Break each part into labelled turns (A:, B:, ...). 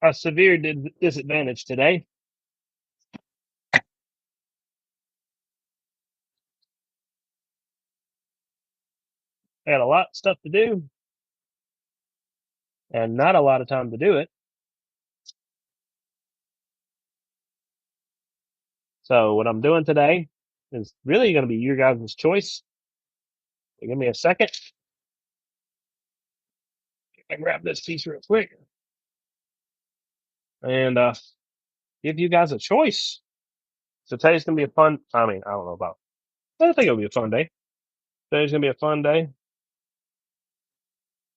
A: a severe disadvantage today. I had a lot of stuff to do and not a lot of time to do it. So what I'm doing today is really going to be your guys' choice. So give me a second. I grab this piece real quick and give you guys a choice. So today's going to be a fun. I mean, I don't know about. I think it'll be a fun day. Today's going to be a fun day,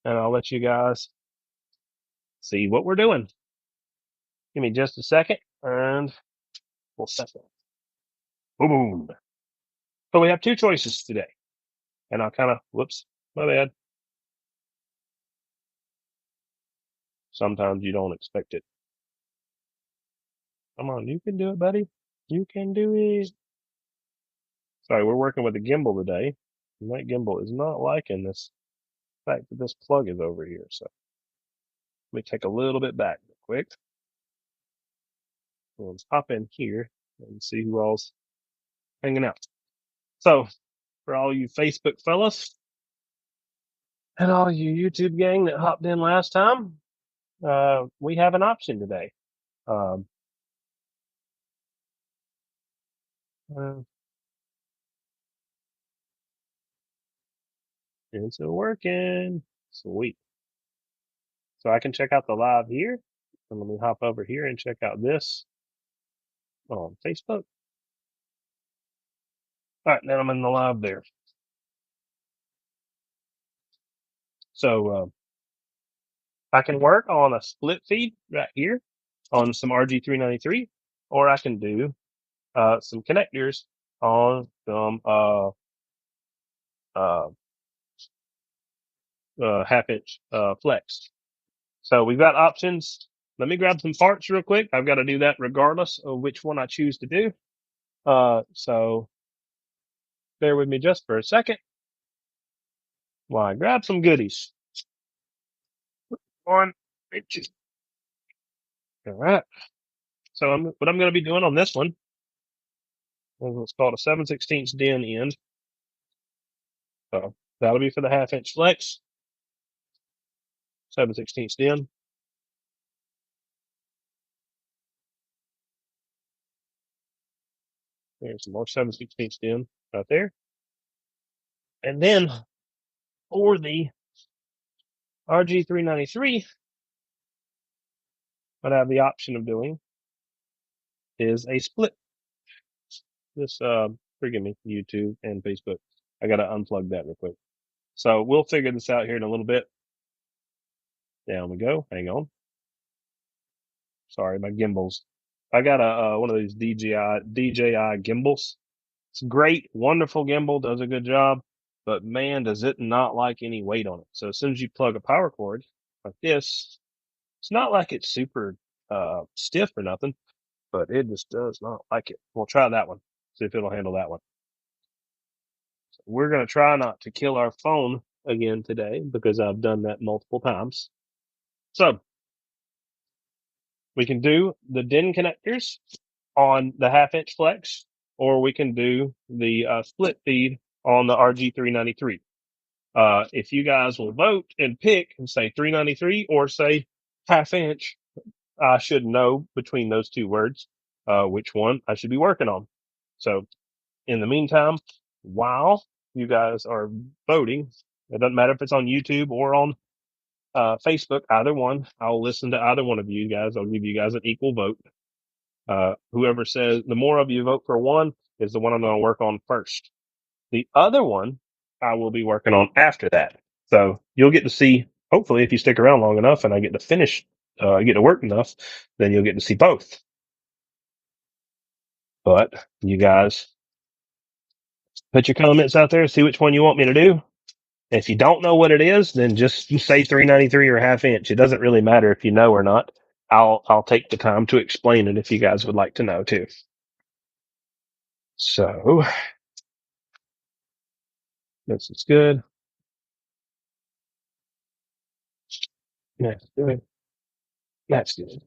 A: and I'll let you guys see what we're doing. Give me just a second, and we'll set that. Boom. So we have two choices today, and I'll kind of. Whoops, my bad. Sometimes you don't expect it. Come on, you can do it, buddy. You can do it. Sorry, we're working with a gimbal today. And that gimbal is not liking this fact that this plug is over here. So let me take a little bit back real quick. Let's hop in here and see who all's hanging out. So for all you Facebook fellas and all you YouTube gang that hopped in last time, we have an option today. It's working. Sweet. So I can check out the live here. And let me hop over here and check out this on Facebook. All right, now I'm in the live there. So I can work on a split feed right here on some Rg-393, or I can do some connectors on some half-inch flex. So we've got options. Let me grab some parts real quick. I've got to do that regardless of which one I choose to do. So bear with me just for a second while I grab some goodies. 1 inch. All right. So what I'm going to be doing on this one is what's called a 7/16 DIN end. So that'll be for the half-inch flex. 7/16 DIN. There's some more 7/16 DIN right there. And then for the Rg-393, what I have the option of doing is a split. This, forgive me, YouTube and Facebook. I got to unplug that real quick. So we'll figure this out here in a little bit. Down we go. Hang on. Sorry, my gimbals. I got one of these DJI gimbals. It's great, wonderful gimbal, does a good job, but man, does it not like any weight on it. So as soon as you plug a power cord like this, it's not like it's super stiff or nothing, but it just does not like it. We'll try that one, see if it'll handle that one. So we're going to try not to kill our phone again today because I've done that multiple times. So we can do the DIN connectors on the half-inch flex, or we can do the split feed on the Rg-393. If you guys will vote and pick and say 393 or say half inch, I should know between those two words which one I should be working on. So in the meantime, while you guys are voting, it doesn't matter if it's on YouTube or on Facebook, either one. I'll listen to either one of you guys. I'll give you guys an equal vote. Whoever says the more of you vote for one is the one I'm going to work on first. The other one I will be working on after that. So you'll get to see, hopefully, if you stick around long enough and I get to finish, get to work enough, then you'll get to see both. But you guys put your comments out there, see which one you want me to do. If you don't know what it is, then just say 393 or half inch. It doesn't really matter if you know or not. I'll take the time to explain it if you guys would like to know too. So this is good. Next, good. That's good.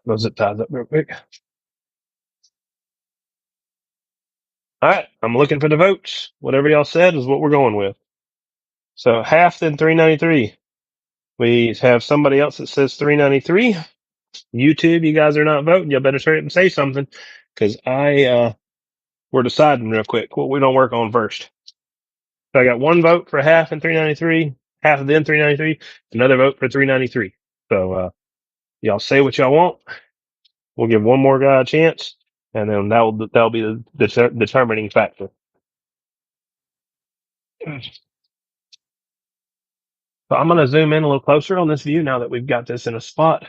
A: Those zip ties up real quick. All right, I'm looking for the votes. Whatever y'all said is what we're going with. So half then 393. We have somebody else that says 393. YouTube, you guys are not voting. Y'all better hurry up and say something, because we're deciding real quick what we don't work on first. So I got one vote for half and 393, half of then 393, another vote for 393. So y'all say what y'all want. We'll give one more guy a chance, and then that'll be the determining factor. So I'm going to zoom in a little closer on this view now that we've got this in a spot.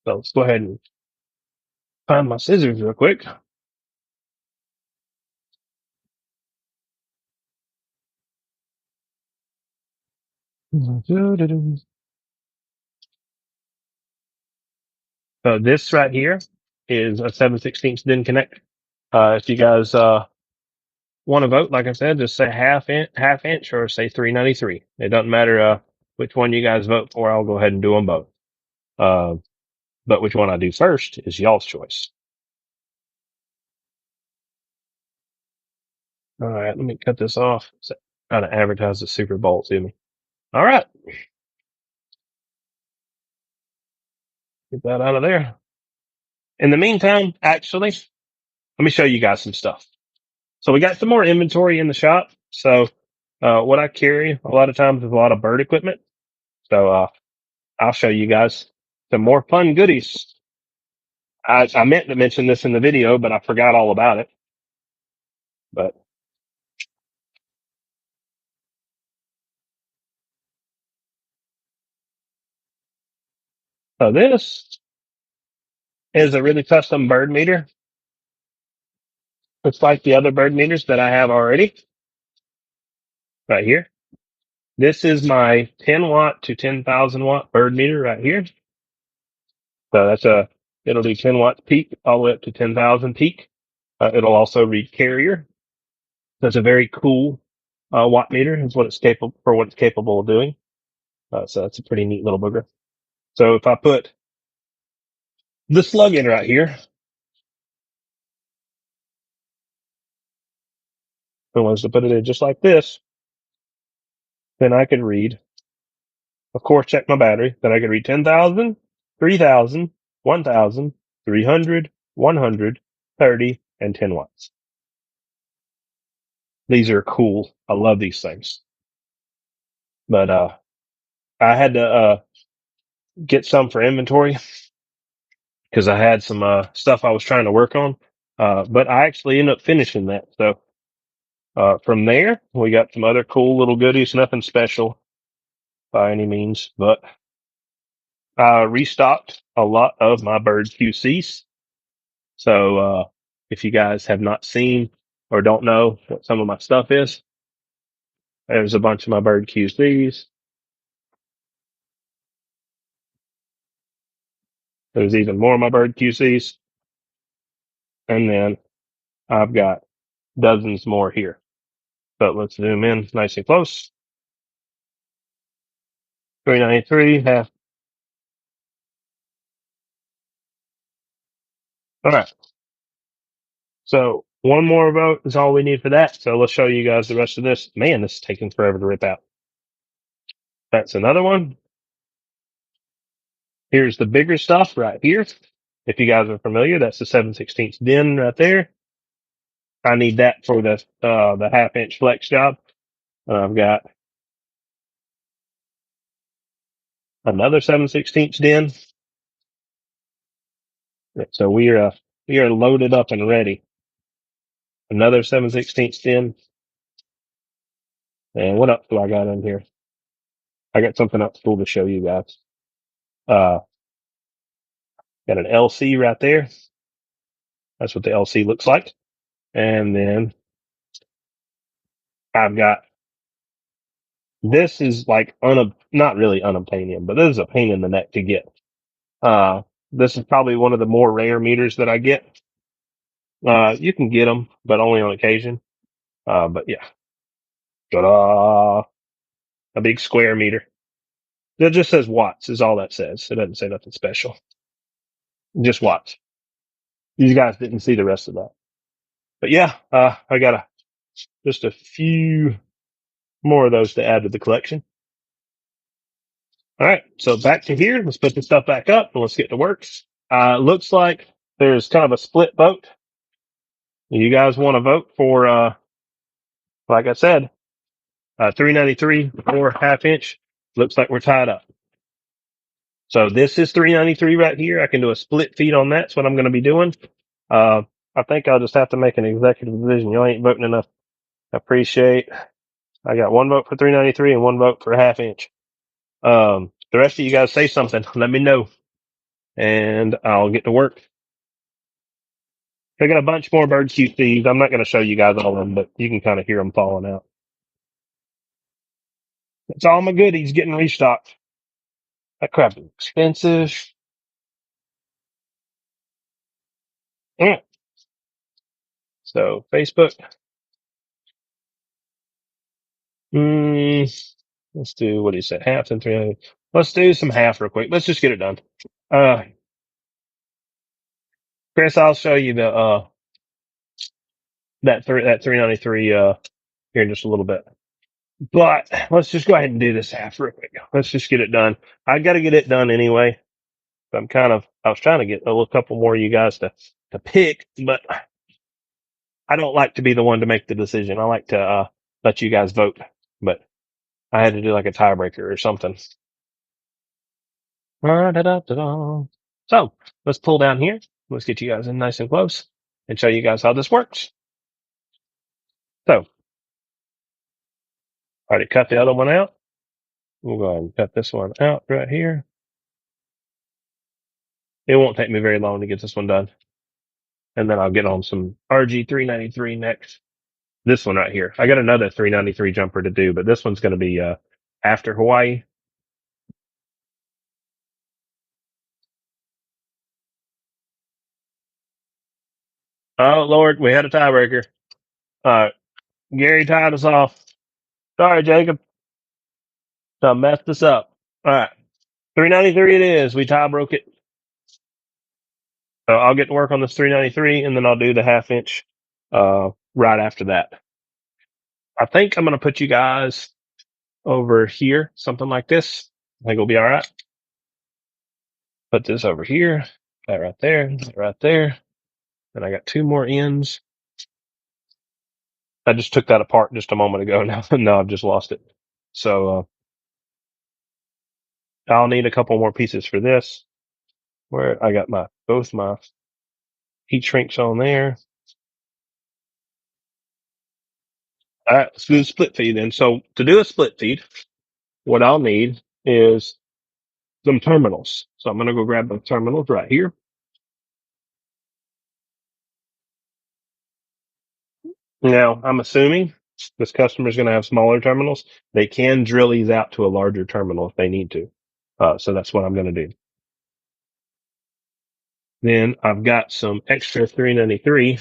A: So let's go ahead and find my scissors real quick. So this right here is a 7/16 DIN connect. If you guys want to vote, like I said, just say half inch or say 393. It doesn't matter which one you guys vote for. I'll go ahead and do them both. But which one I do first is y'all's choice. All right, let me cut this off. So, trying to advertise the Super Bowl to me. All right, get that out of there. In the meantime, actually, let me show you guys some stuff. So we got some more inventory in the shop. So what I carry a lot of times is a lot of bird equipment. So I'll show you guys some more fun goodies. I meant to mention this in the video, but I forgot all about it. But so this is a really custom bird meter. It's like the other bird meters that I have already right here. This is my 10 watt to 10,000 watt bird meter right here. So it'll do 10 watts peak all the way up to 10,000 peak. It'll also read carrier. That's a very cool watt meter. Is what it's capable of doing. So that's a pretty neat little booger. So if I put the slug in right here, if I was to put it in just like this, then I could read, of course, check my battery. Then I could read 10,000, 3,000, 1,000, 300, 100, 30, and 10 watts. These are cool. I love these things. But I had to get some for inventory because I had some stuff I was trying to work on. But I actually ended up finishing that. So from there, we got some other cool little goodies. Nothing special by any means, but I restocked a lot of my bird QCs. So if you guys have not seen or don't know what some of my stuff is, there's a bunch of my bird QCs. There's even more of my bird QCs. And then I've got dozens more here. But let's zoom in nice and close. 393 half. All right. So one more vote is all we need for that. So let's show you guys the rest of this. Man, this is taking forever to rip out. That's another one. Here's the bigger stuff right here. If you guys are familiar, that's the 7/16 DIN right there. I need that for the half-inch flex job. I've got another 7/16 DIN. So we are loaded up and ready. Another 7/16 DIN. And what else do I got in here? I got something else cool to show you guys. Got an LC right there. That's what the LC looks like. And then I've got, this is like not really unobtainium, but this is a pain in the neck to get. This is probably one of the more rare meters that I get. You can get them, but only on occasion. But yeah, ta-da! A big square meter. That just says watts is all that says. It doesn't say nothing special. Just watts. You guys didn't see the rest of that. But yeah, I got just a few more of those to add to the collection. All right, so back to here. Let's put this stuff back up and let's get to work. Looks like there's kind of a split vote. You guys want to vote for, like I said, 393 or half inch. Looks like we're tied up. So this is 393 right here. I can do a split feed on that. That's what I'm going to be doing. I think I'll just have to make an executive decision. You ain't voting enough. I appreciate. I got one vote for 393 and one vote for a half inch. The rest of you guys say something. Let me know, and I'll get to work. I got a bunch more bird QCs. I'm not going to show you guys all of them, but you can kind of hear them falling out. That's all my goodies getting restocked. That crap is expensive. Yeah. So Facebook. Let's do, what do you say? Half and 300. Let's do some half real quick. Let's just get it done. Chris, I'll show you the, that 393, here in just a little bit. But let's just go ahead and do this half real quick. Let's just get it done. I got to get it done anyway. I was trying to get a couple more of you guys to pick, but I don't like to be the one to make the decision. I like to, let you guys vote, but I had to do like a tiebreaker or something. So let's pull down here. Let's get you guys in nice and close and show you guys how this works. So already cut the other one out. We'll go ahead and cut this one out right here. It won't take me very long to get this one done. And then I'll get on some Rg-393 next. This one right here. I got another 393 jumper to do, but this one's going to be, after Hawaii. Oh Lord, we had a tiebreaker. Gary tied us off. Sorry, Jacob. I messed this up. All right. 393 it is. We tie broke it. So I'll get to work on this 393 and then I'll do the half inch, right after that. I think I'm going to put you guys over here, something like this. I think it'll be all right. Put this over here, that right there, that right there. And I got two more ends. I just took that apart just a moment ago. Now I've just lost it. So, I'll need a couple more pieces for this, where I got both my heat shrinks on there. All right, let's do the split feed then. So to do a split feed, what I'll need is some terminals. So I'm going to go grab the terminals right here. Now I'm assuming this customer is going to have smaller terminals. They can drill these out to a larger terminal if they need to. So that's what I'm going to do. Then I've got some extra 393.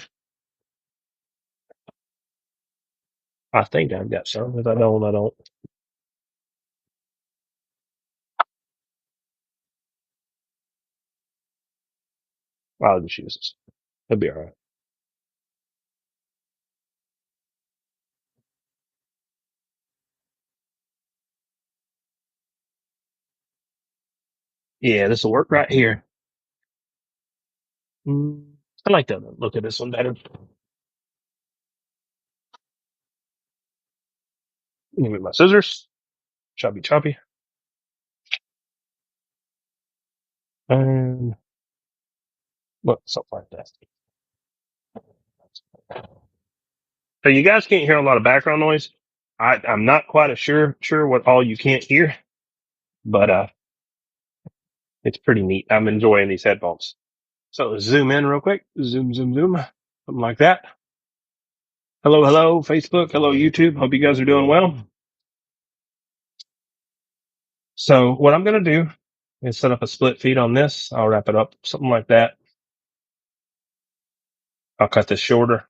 A: I think I've got some. If I don't, I don't. I'll just use this. It'll be all right. Yeah, this will work right here. I like to look at this one better. Give me my scissors. Choppy. And look, something like that. So you guys can't hear a lot of background noise. I'm not quite sure what all you can't hear, but it's pretty neat. I'm enjoying these headphones. So zoom in real quick. Zoom. Something like that. Hello, Facebook. Hello, YouTube. Hope you guys are doing well. So what I'm going to do is set up a split feed on this. I'll wrap it up, something like that. I'll cut this shorter.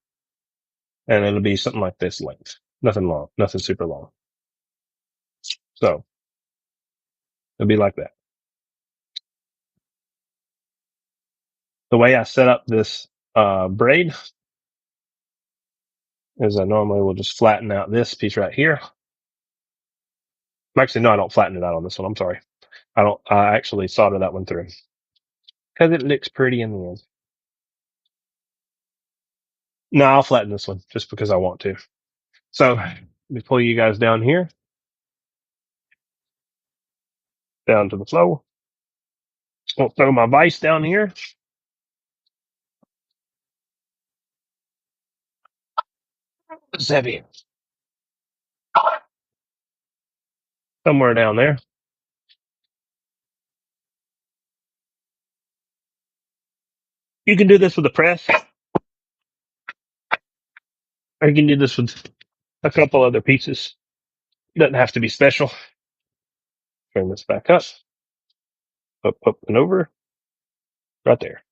A: and it'll be something like this length. Nothing long, nothing super long. So it'll be like that. The way I set up this braid is I normally will just flatten out this piece right here. Actually, no, I don't flatten it out on this one. I'm sorry. I actually solder that one through because it looks pretty in the end. No, I'll flatten this one just because I want to. So let me pull you guys down here, down to the flow. I'll throw my vise down here. It's heavy. Somewhere down there. You can do this with a press, or you can do this with a couple other pieces. Doesn't have to be special. Turn this back up, up, and over. Right there.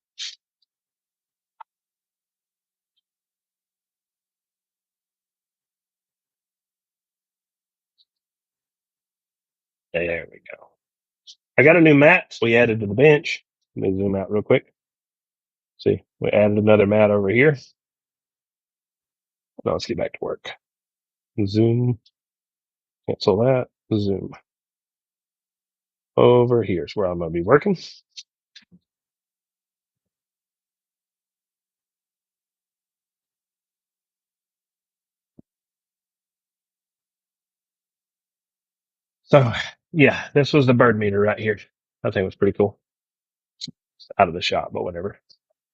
A: There we go. I got a new mat we added to the bench. Let me zoom out real quick. See, we added another mat over here. Now let's get back to work. Zoom. Cancel that. Zoom. Over here is where I'm going to be working. So, yeah, this was the bird meter right here. I think it was pretty cool. It's out of the shot, but whatever.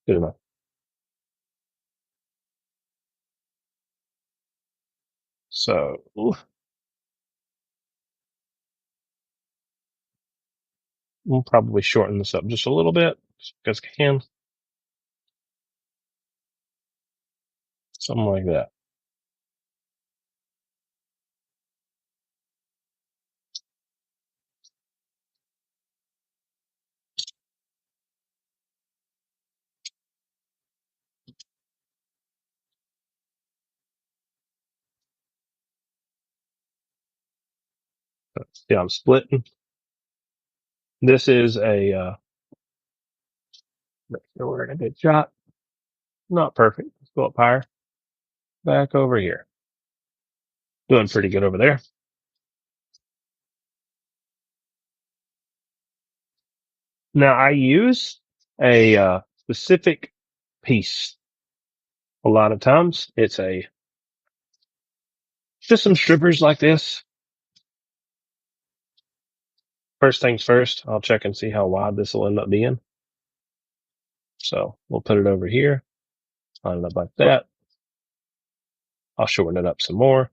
A: Good enough. So, we'll probably shorten this up just a little bit because I can. Something like that. See, I'm splitting. This is a, make sure we're in a good shot. Not perfect. Let's go up higher. Back over here. Doing pretty good over there. Now I use a specific piece. A lot of times it's just some strippers like this. First things first, I'll check and see how wide this will end up being. So we'll put it over here, line it up like that. I'll shorten it up some more,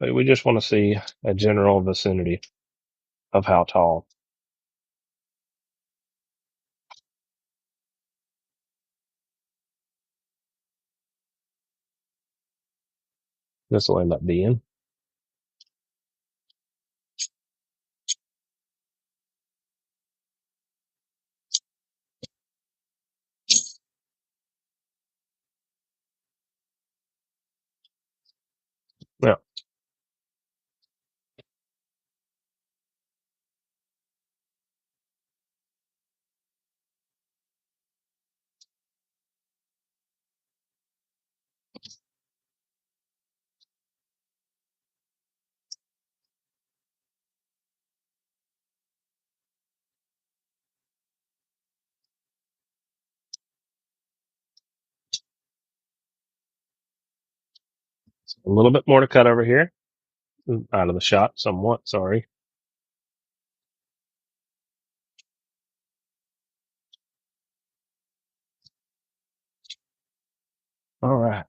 A: but we just want to see a general vicinity of how tall. This will end up being. Yeah. A little bit more to cut over here. Out of the shot somewhat, sorry. All right.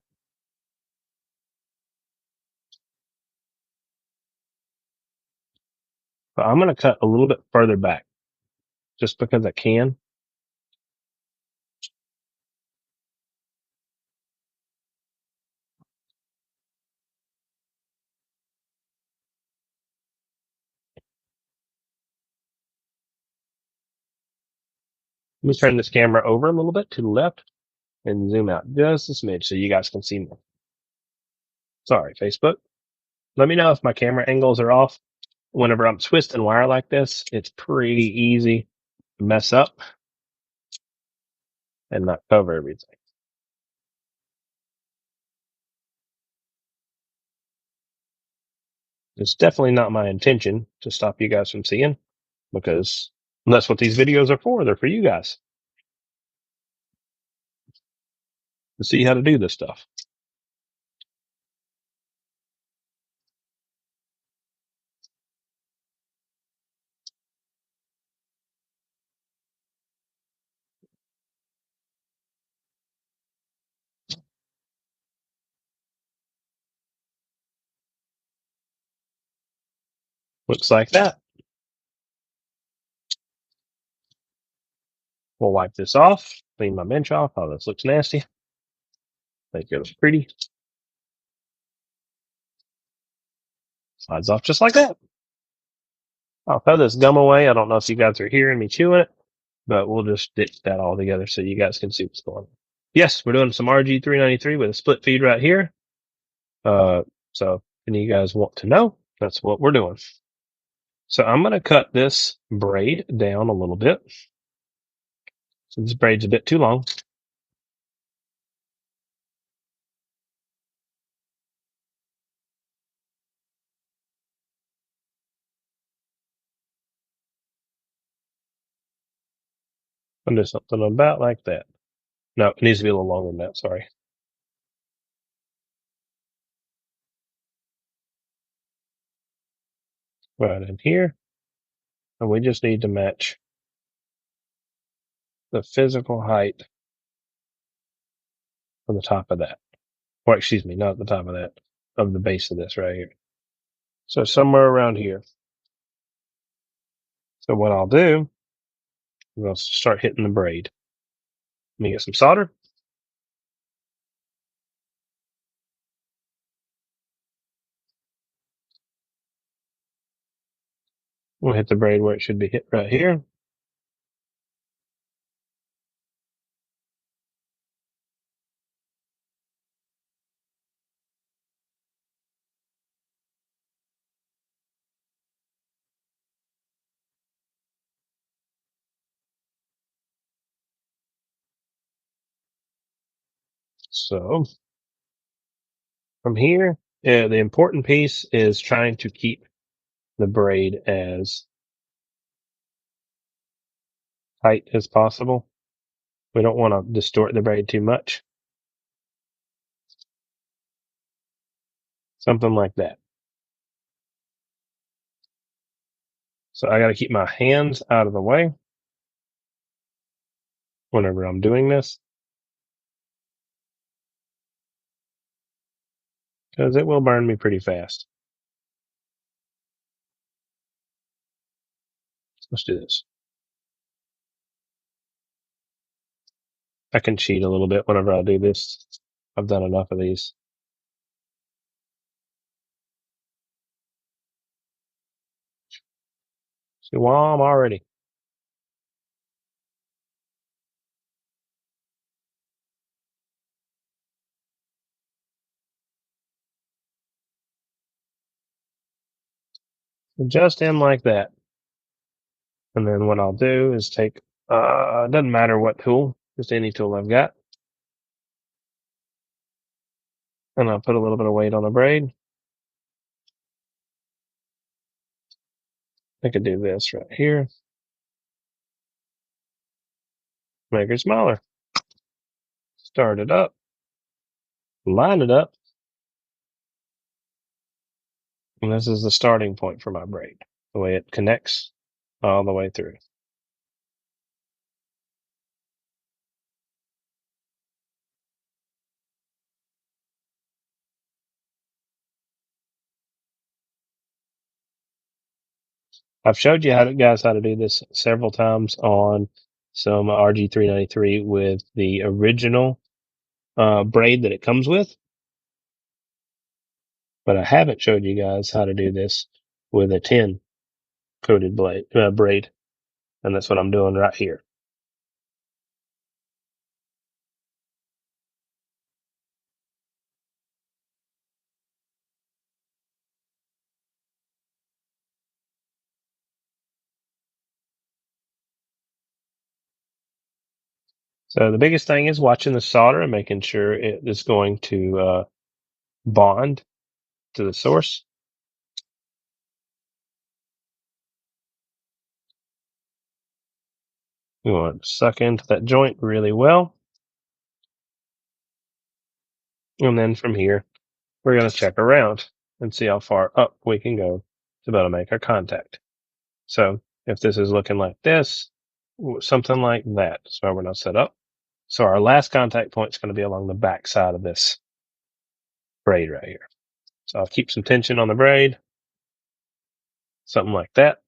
A: But I'm going to cut a little bit further back just because I can. Let me turn this camera over a little bit to the left and zoom out just a smidge so you guys can see more. Sorry, Facebook. Let me know if my camera angles are off. Whenever I'm twisting wire like this, it's pretty easy to mess up and not cover everything. It's definitely not my intention to stop you guys from seeing, because that's what these videos are for. They're for you guys to see how to do this stuff. Looks like that. We'll wipe this off, clean my bench off. Oh, this looks nasty. Make it look pretty. Slides off just like that. I'll throw this gum away. I don't know if you guys are hearing me chewing it, but we'll just stitch that all together so you guys can see what's going on. Yes, we're doing some Rg-393 with a split feed right here. So if any of you guys want to know, that's what we're doing. So I'm going to cut this braid down a little bit. So this braid's a bit too long. I'll do something about like that. No, it needs to be a little longer than that. Sorry. Right in here. And we just need to match the physical height from the top of that. Or excuse me, not the top of that, of the base of this right here. So somewhere around here. So what I'll do is I'll start hitting the braid. Let me get some solder. We'll hit the braid where it should be hit right here. So from here, the important piece is trying to keep the braid as tight as possible. We don't want to distort the braid too much. Something like that. So I got to keep my hands out of the way whenever I'm doing this, because it will burn me pretty fast. Let's do this. I can cheat a little bit whenever I do this. I've done enough of these. See, well, I'm already. Just in like that. And then what I'll do is take, it doesn't matter what tool, just any tool I've got. And I'll put a little bit of weight on the braid. I could do this right here. Make it smaller. Start it up. Line it up. And this is the starting point for my braid. The way it connects all the way through. I've showed you guys how to do this several times on some Rg-393 with the original braid that it comes with, but I haven't showed you guys how to do this with a tin coated braid, and that's what I'm doing right here. So the biggest thing is watching the solder and making sure it is going to bond to the source. We want to suck into that joint really well. And then from here, we're going to check around and see how far up we can go to be able to make our contact. So if this is looking like this, something like that. So we're not set up. So our last contact point is going to be along the back side of this braid right here. So I'll keep some tension on the braid, something like that.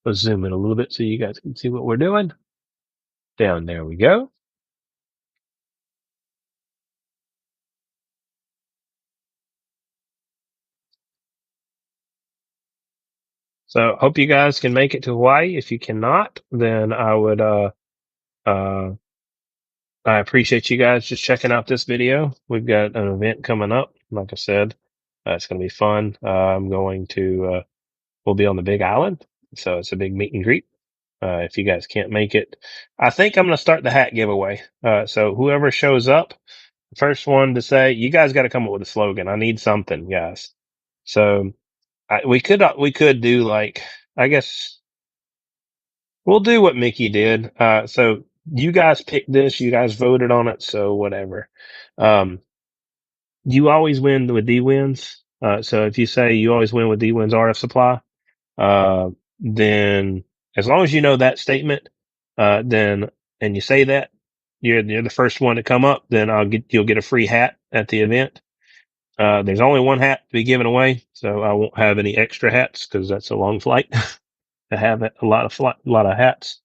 A: Let's zoom in a little bit so you guys can see what we're doing. Down there we go. So hope you guys can make it to Hawaii. If you cannot, then I would I appreciate you guys just checking out this video. We've got an event coming up. Like I said, it's going to be fun. I'm going to we'll be on the Big Island, so it's a big meet and greet. If you guys can't make it, I think I'm going to start the hat giveaway. So whoever shows up, the first one to say, you guys got to come up with a slogan. I need something, guys. So we could do like, I guess we'll do what Mickey did. So you guys picked this, you guys voted on it, so whatever. You always win with D-Wins. So if you say you always win with D-Wins RF supply, then as long as you know that statement, then, and you say that, you're the first one to come up, then you'll get a free hat at the event. There's only one hat to be given away, so I won't have any extra hats because that's a long flight to have a lot of hats.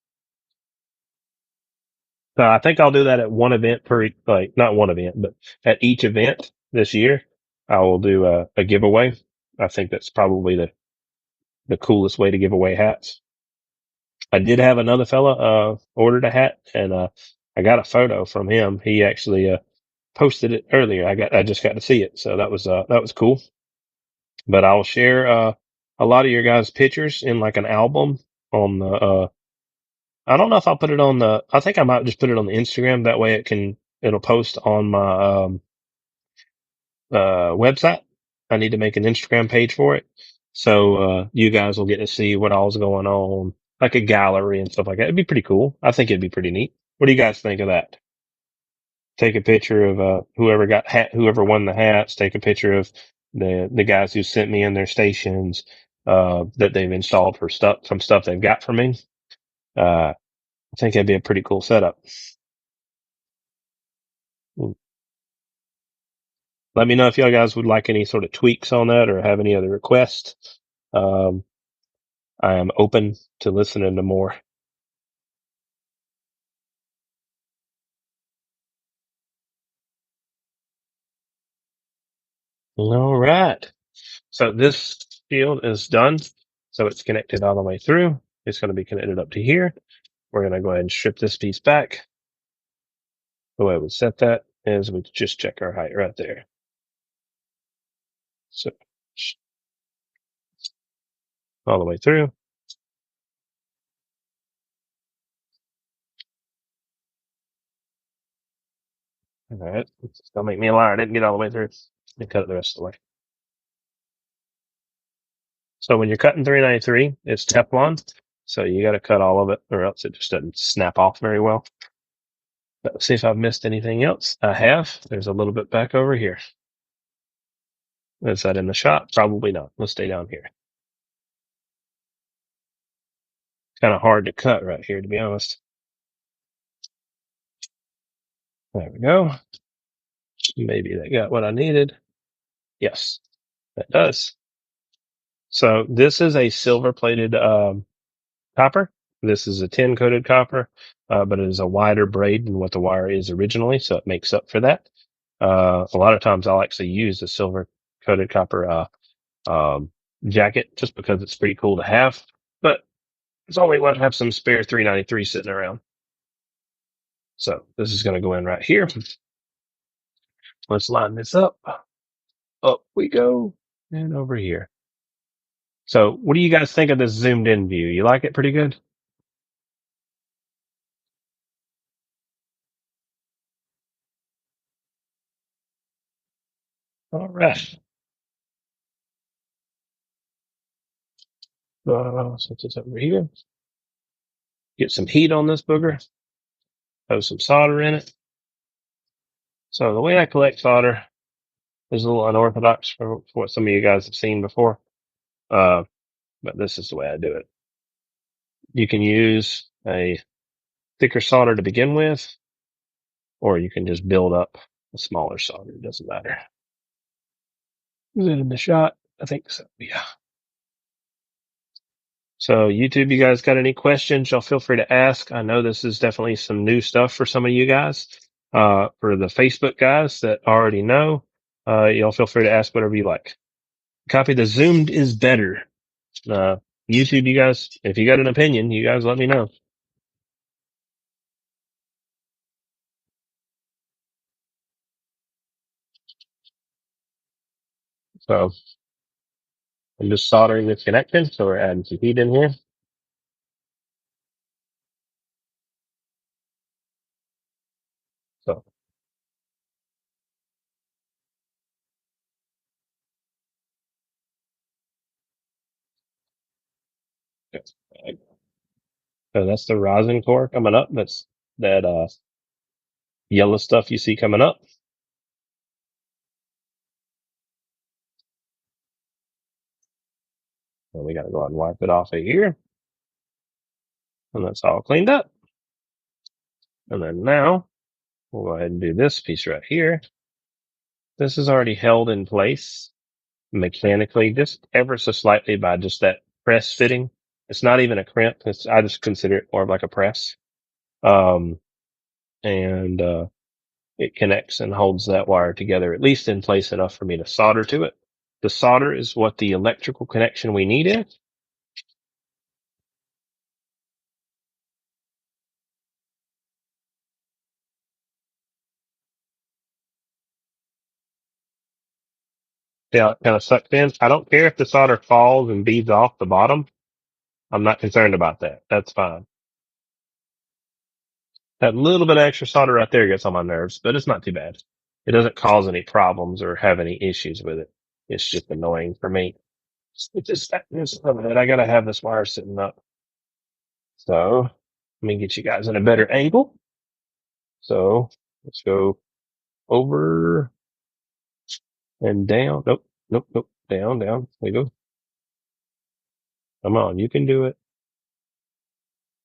A: So I think I'll do that at one event per, like not one event, but at each event this year, I will do a giveaway. I think that's probably the coolest way to give away hats. I did have another fella ordered a hat, and I got a photo from him. He actually posted it earlier. I just got to see it, so that was cool. But I'll share a lot of your guys' pictures in like an album on the. I don't know if I'll put it on the. I think I might just put it on the Instagram. That way it'll post on my website. I need to make an Instagram page for it, so you guys will get to see what all's going on, like a gallery and stuff like that. It'd be pretty cool. I think it'd be pretty neat. What do you guys think of that? Take a picture of whoever won the hats. Take a picture of the guys who sent me in their stations that they've installed for some stuff they've got for me. I think that'd be a pretty cool setup. Let me know if y'all guys would like any sort of tweaks on that or have any other requests. Um, I am open to listening to more. All right. So this field is done. So it's connected all the way through. It's going to be connected up to here. We're going to go ahead and strip this piece back. The way we set that is we just check our height right there. So all the way through. All right. It's going to make me a liar. I didn't get all the way through. Let me cut it the rest of the way. So when you're cutting 393, it's Teflon. So you got to cut all of it or else it just doesn't snap off very well. Let's see if I've missed anything else. I have. There's a little bit back over here. Is that in the shot? Probably not. Let's stay down here. Kind of hard to cut right here, to be honest. There we go. Maybe that got what I needed. Yes, that does. So this is a silver plated copper. This is a tin coated copper, but it is a wider braid than what the wire is originally, so it makes up for that. A lot of times I'll actually use the silver coated copper jacket just because it's pretty cool to have, but it's only want to have some spare 393 sitting around. So this is going to go in right here. Let's line this up. Up we go and over here. So what do you guys think of this zoomed in view? You like it pretty good? All right. Set this over here. Get some heat on this booger. Throw some solder in it. So the way I collect solder is a little unorthodox for what some of you guys have seen before. But this is the way I do it. You can use a thicker solder to begin with, or you can just build up a smaller solder. It doesn't matter. Is it in the shot? I think so. Yeah. So YouTube, you guys got any questions? Y'all feel free to ask. I know this is definitely some new stuff for some of you guys. For the Facebook guys that already know, y'all feel free to ask whatever you like. Copy the zoomed is better. YouTube, you guys, if you got an opinion, you guys let me know. So I'm just soldering this connection. So we're adding some heat in here. So so that's the rosin core coming up. That's that yellow stuff you see coming up. And we got to go ahead and wipe it off of here. And that's all cleaned up. And then now we'll go ahead and do this piece right here. This is already held in place mechanically, just ever so slightly by just that press fitting. It's not even a crimp. I just consider it more of like a press. And it connects and holds that wire together, at least in place enough for me to solder to it. The solder is what the electrical connection we need is. Yeah, it kind of sucks in. I don't care if the solder falls and beads off the bottom. I'm not concerned about that. That's fine. That little bit of extra solder right there gets on my nerves, but it's not too bad. It doesn't cause any problems or have any issues with it. It's just annoying for me. It's just that I gotta have this wire sitting up. So let me get you guys in a better angle. So let's go over and down. Nope, nope, nope. Down, down. There you go. Come on, you can do it.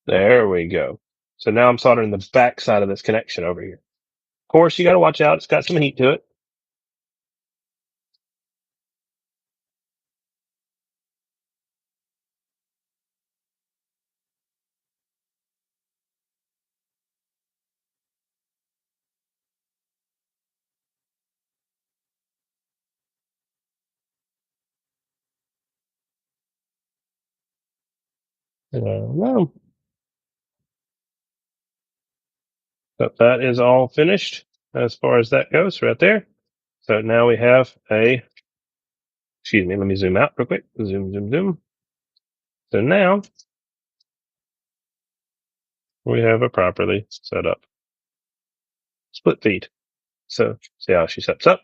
A: There we go. So now I'm soldering the back side of this connection over here. Of course, you got to watch out. It's got some heat to it. Well, but that is all finished as far as that goes right there. So now we have excuse me, let me zoom out real quick. Zoom, zoom, zoom. So now we have a properly set up split feed. So see how she sets up.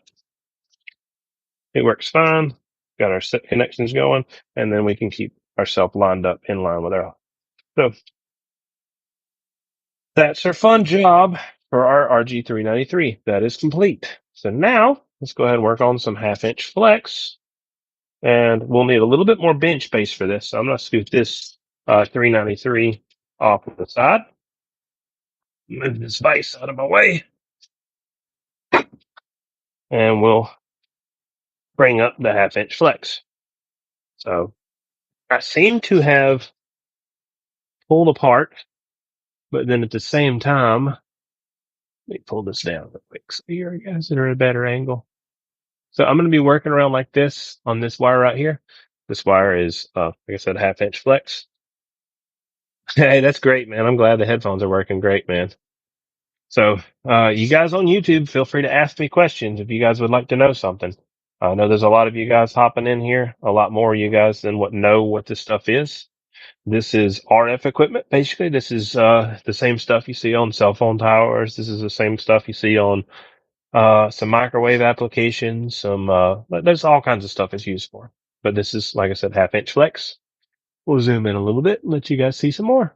A: It works fine. Got our set connections going, and then we can keep ourselves lined up in line with our. So that's our fun job for our Rg-393. That is complete. So now let's go ahead and work on some 1/2-inch flex, and we'll need a little bit more bench space for this. So I'm going to scoot this 393 off to the side. Move this vise out of my way, and we'll bring up the 1/2-inch flex. So I seem to have pulled apart, but then at the same time, let me pull this down real quick so you guys are at a better angle. So I'm going to be working around like this on this wire right here. This wire is, like I said, 1/2-inch flex. Hey, that's great, man. I'm glad the headphones are working great, man. So, you guys on YouTube, feel free to ask me questions if you guys would like to know something. I know there's a lot of you guys hopping in here, a lot more of you guys than know what this stuff is. This is RF equipment. Basically, this is the same stuff you see on cell phone towers. This is the same stuff you see on some microwave applications, there's all kinds of stuff it's used for. But this is, like I said, 1/2 inch flex. We'll zoom in a little bit and let you guys see some more.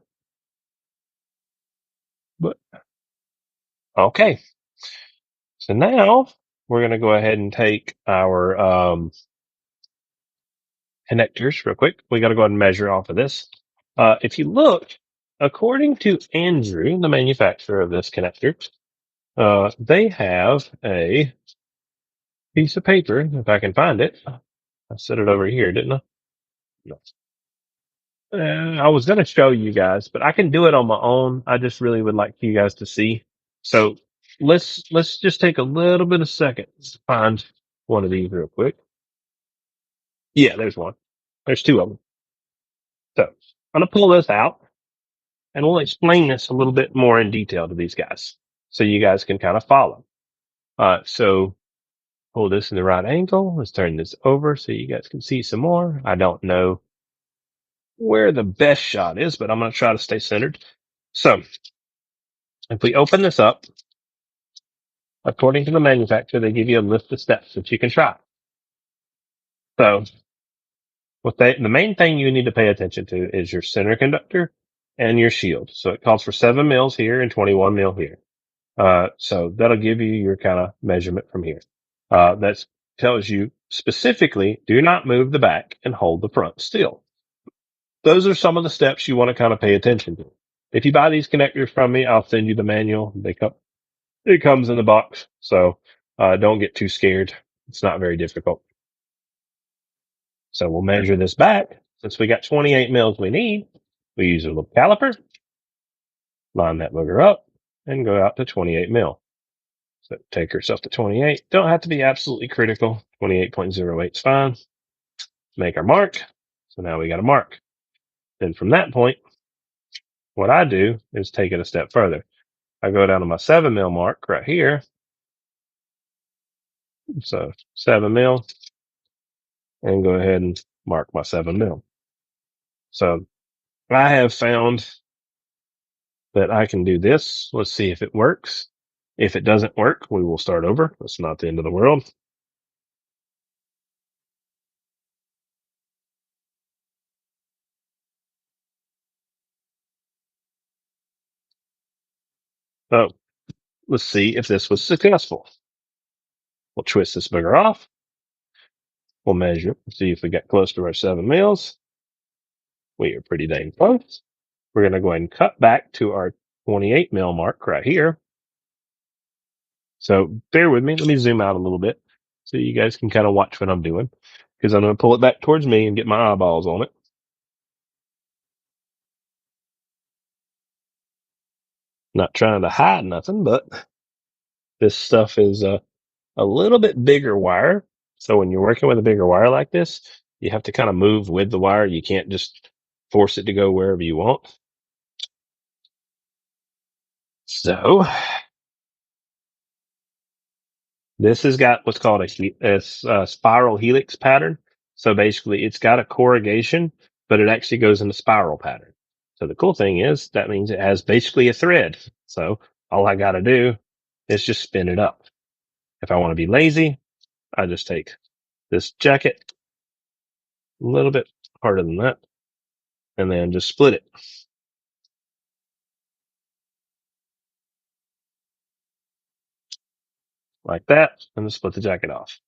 A: But okay. So now we're going to go ahead and take our, connectors real quick. We got to go ahead and measure off of this. If you look, according to Andrew, the manufacturer of this connector, they have a piece of paper. If I can find it, I set it over here, didn't I? No. I was going to show you guys, but I can do it on my own. I just really would like you guys to see. So let's just take a little bit of second to find one of these real quick. Yeah, there's one. There's two of them. So I'm going to pull this out and we'll explain this a little bit more in detail to these guys so you guys can kind of follow. So pull this in the right angle. Let's turn this over so you guys can see some more. I don't know where the best shot is, but I'm going to try to stay centered. So if we open this up, according to the manufacturer, they give you a list of steps that you can try. So the main thing you need to pay attention to is your center conductor and your shield. So it calls for 7 mils here and 21 mil here. So that'll give you your kind of measurement from here. That tells you specifically, do not move the back and hold the front still. Those are some of the steps you want to kind of pay attention to. If you buy these connectors from me, I'll send you the manual. It comes in the box. So, don't get too scared. It's not very difficult. So we'll measure this back. Since we got 28 mils we need, we use a little caliper, line that booger up and go out to 28 mil. So take yourself to 28. Don't have to be absolutely critical. 28.08 is fine. Make our mark. So now we got a mark. Then from that point, what I do is take it a step further. I go down to my 7 mil mark right here. So 7 mil and go ahead and mark my 7 mil. So I have found that I can do this. Let's see if it works. If it doesn't work, we will start over. That's not the end of the world. So let's see if this was successful. We'll twist this bugger off. We'll measure, see if we get close to our 7 mils. We are pretty dang close. We're going to go ahead and cut back to our 28 mil mark right here. So bear with me. Let me zoom out a little bit so you guys can kind of watch what I'm doing, because I'm going to pull it back towards me and get my eyeballs on it. Not trying to hide nothing, but this stuff is a little bit bigger wire. So when you're working with a bigger wire like this, you have to kind of move with the wire. You can't just force it to go wherever you want. So this has got what's called a spiral helix pattern. So basically it's got a corrugation, but it actually goes in a spiral pattern. So the cool thing is that means it has basically a thread. So all I got to do is just spin it up. If I want to be lazy, I just take this jacket a little bit harder than that and then just split it. Like that, and then split the jacket off.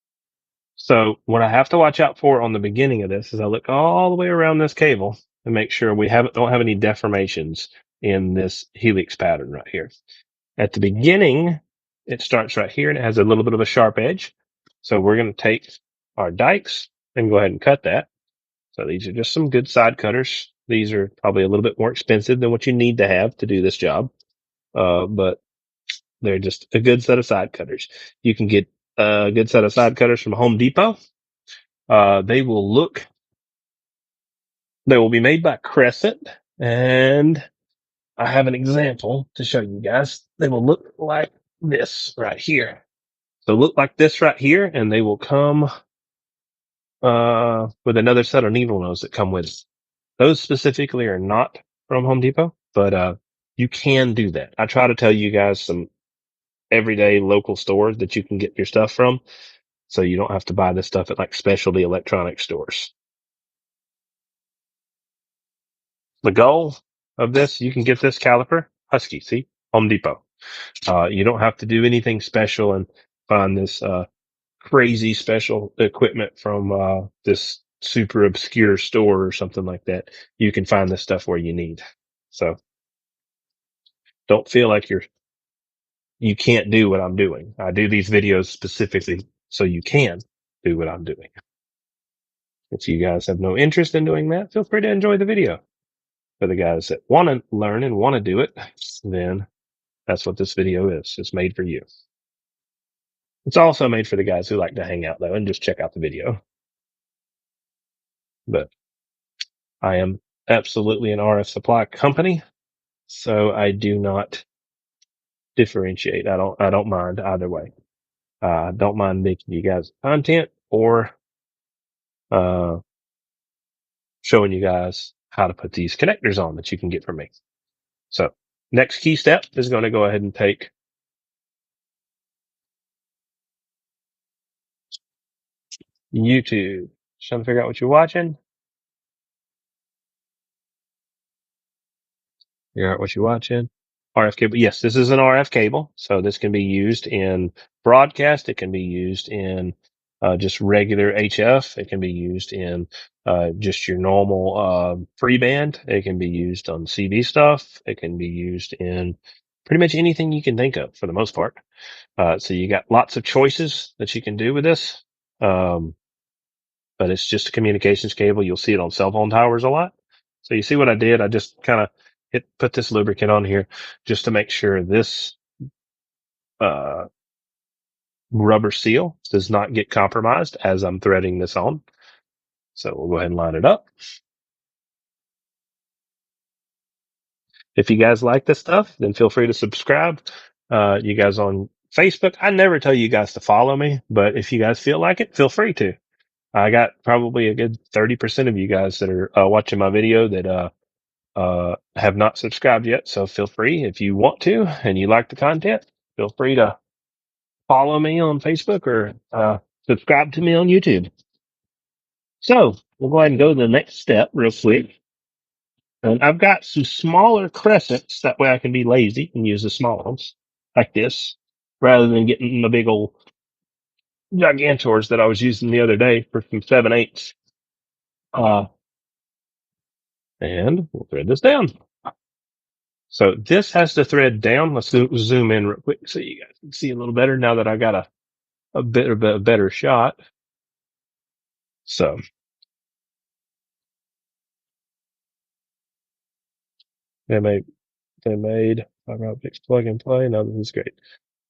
A: So what I have to watch out for on the beginning of this is I look all the way around this cable and make sure we don't have any deformations in this helix pattern right here. At the beginning, it starts right here and it has a little bit of a sharp edge. So we're going to take our dikes and go ahead and cut that. So these are just some good side cutters. These are probably a little bit more expensive than what you need to have to do this job. But they're just a good set of side cutters. You can get a good set of side cutters from Home Depot. They will be made by Crescent, and I have an example to show you guys. They will look like this right here. So look like this right here, and they will come with another set of needle nose that come with it. Those specifically are not from Home Depot, but you can do that. I try to tell you guys some everyday local stores that you can get your stuff from. So you don't have to buy this stuff at like specialty electronic stores. The goal of this, you can get this caliper, Husky, see, Home Depot. You don't have to do anything special and find this crazy special equipment from this super obscure store or something like that. You can find this stuff where you need. So don't feel like you can't do what I'm doing. I do these videos specifically so you can do what I'm doing. If you guys have no interest in doing that, feel free to enjoy the video. For the guys that want to learn and want to do it, then that's what this video is. It's made for you. It's also made for the guys who like to hang out though and just check out the video. But I am absolutely an RF supply company, so I do not differentiate. I don't mind either way. I don't mind making you guys content or uh, showing you guys how to put these connectors on that you can get from me. So next key step is going to go ahead and take YouTube. Trying to figure out what you're watching. Figure out what you're watching. RF cable. Yes, this is an RF cable. So this can be used in broadcast. It can be used in just regular HF. It can be used in just your normal free band. It can be used on CV stuff. It can be used in pretty much anything you can think of for the most part. So you got lots of choices that you can do with this. But it's just a communications cable. You'll see it on cell phone towers a lot. So you see what I did? I just kind of put this lubricant on here just to make sure this uh, rubber seal does not get compromised as I'm threading this on. So we'll go ahead and line it up. If you guys like this stuff, then feel free to subscribe. You guys on Facebook, I never tell you guys to follow me, but if you guys feel like it, feel free to. I got probably a good 30% of you guys that are watching my video that have not subscribed yet. So feel free if you want to and you like the content, feel free to follow me on Facebook or subscribe to me on YouTube. So we'll go ahead and go to the next step real quick. And I've got some smaller crescents. That way I can be lazy and use the small ones like this rather than getting the big old gigantors that I was using the other day for some 7/8. And we'll thread this down. So this has to thread down. Let's zoom in real quick so you guys can see a little better now that I got a bit of a better shot. So they made fiber optics plug and play. No, this is great.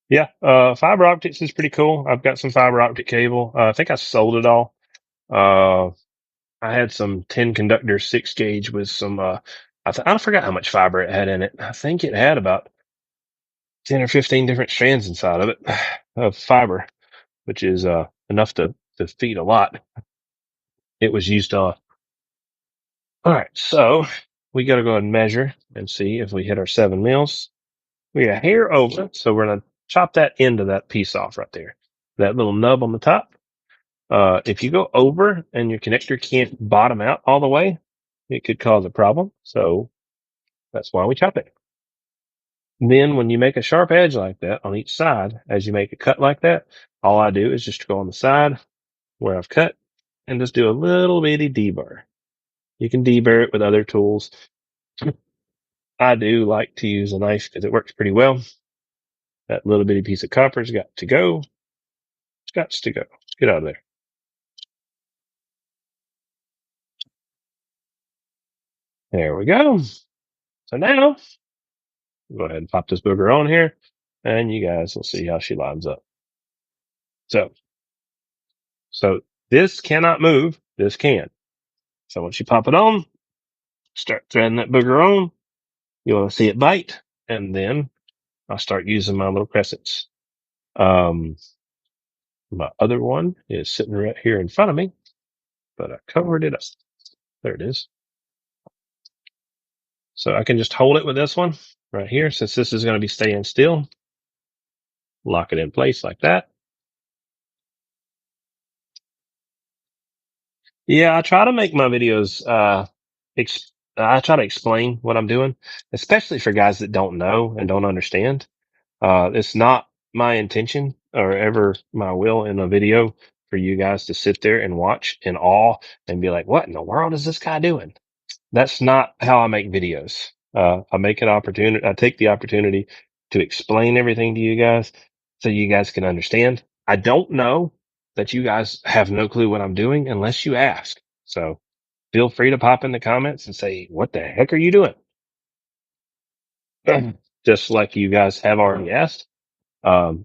A: Yeah, fiber optics is pretty cool. I've got some fiber optic cable. I think I sold it all. I had some 10 conductor 6 gauge with some, I forgot how much fiber it had in it. I think it had about 10 or 15 different strands inside of it of fiber, which is, enough to feed a lot. It was used on. All right. So we got to go and measure and see if we hit our 7 mils. We got a hair over. So we're going to chop that end of that piece off right there. That little nub on the top. If you go over and your connector can't bottom out all the way, it could cause a problem. So that's why we chop it. Then when you make a sharp edge like that on each side, as you make a cut like that, all I do is just go on the side where I've cut and just do a little bitty deburr. You can deburr it with other tools. I do like to use a knife because it works pretty well. That little bitty piece of copper's got to go. It's got to go. Get out of there. There we go. So now, go ahead and pop this booger on here, and you guys will see how she lines up. So this cannot move. This can. So once you pop it on, start threading that booger on. You want to see it bite, and then I'll start using my little crescents. My other one is sitting right here in front of me, but I covered it up. There it is. So I can just hold it with this one right here, since this is going to be staying still. lock it in place like that. Yeah, I try to make my videos, I try to explain what I'm doing, especially for guys that don't know and don't understand. It's not my intention or ever my will in a video for you guys to sit there and watch in awe and be like, what in the world is this guy doing? That's not how I make videos. I take the opportunity to explain everything to you guys so you guys can understand. I don't know that you guys have no clue what I'm doing unless you ask. So feel free to pop in the comments and say, what the heck are you doing? Just like you guys have already asked.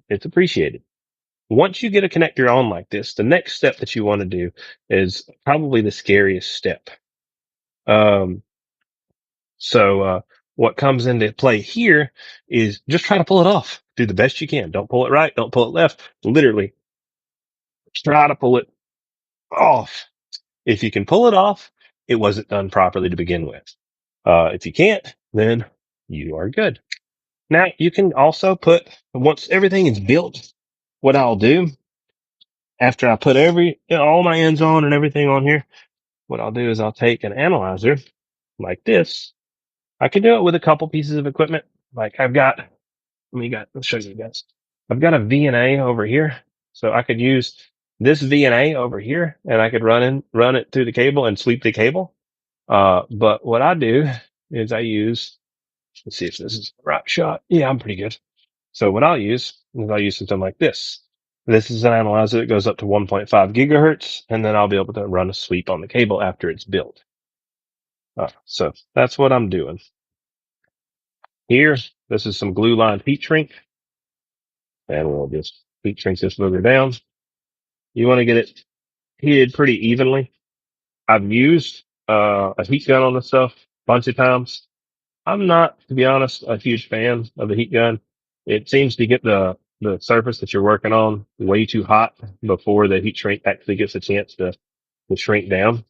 A: It's appreciated. Once you get a connector on like this, the next step that you want to do is probably the scariest step. Um, So what comes into play here is just try to pull it off. Do the best you can. Don't pull it right. Don't pull it left. Literally try to pull it off. If you can pull it off, it wasn't done properly to begin with. If you can't, then you are good. Now you can also put, once everything is built, what I'll do after I put all my ends on and everything on here, what I'll do is I'll take an analyzer like this. I can do it with a couple pieces of equipment. Like let's show you guys. I've got a VNA over here. So I could use this VNA over here and I could run it through the cable and sweep the cable. But what I do is let's see if this is the right shot. Yeah, I'm pretty good. So what I'll use something like this. This is an analyzer that goes up to 1.5 gigahertz, and then I'll be able to run a sweep on the cable after it's built. So that's what I'm doing. Here, this is some glue lined heat shrink. And we'll just heat shrink this booger down. You want to get it heated pretty evenly. I've used a heat gun on this stuff a bunch of times. I'm not, to be honest, a huge fan of the heat gun. It seems to get the surface that you're working on way too hot before the heat shrink actually gets a chance to shrink down.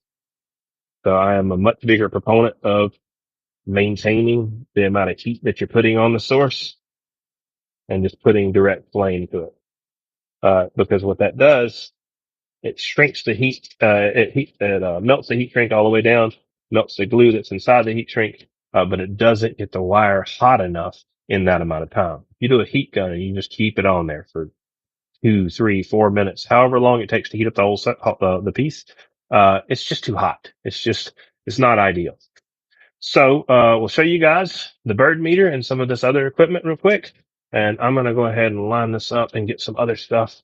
A: So I am a much bigger proponent of maintaining the amount of heat that you're putting on the source and just putting direct flame to it. Because what that does, it shrinks the heat, it melts the heat shrink all the way down, melts the glue that's inside the heat shrink, but it doesn't get the wire hot enough in that amount of time. If you do a heat gun and you just keep it on there for 2, 3, 4 minutes, however long it takes to heat up the whole the piece, it's just too hot. It's not ideal. So, we'll show you guys the bird meter and some of this other equipment real quick. And I'm going to go ahead and line this up and get some other stuff,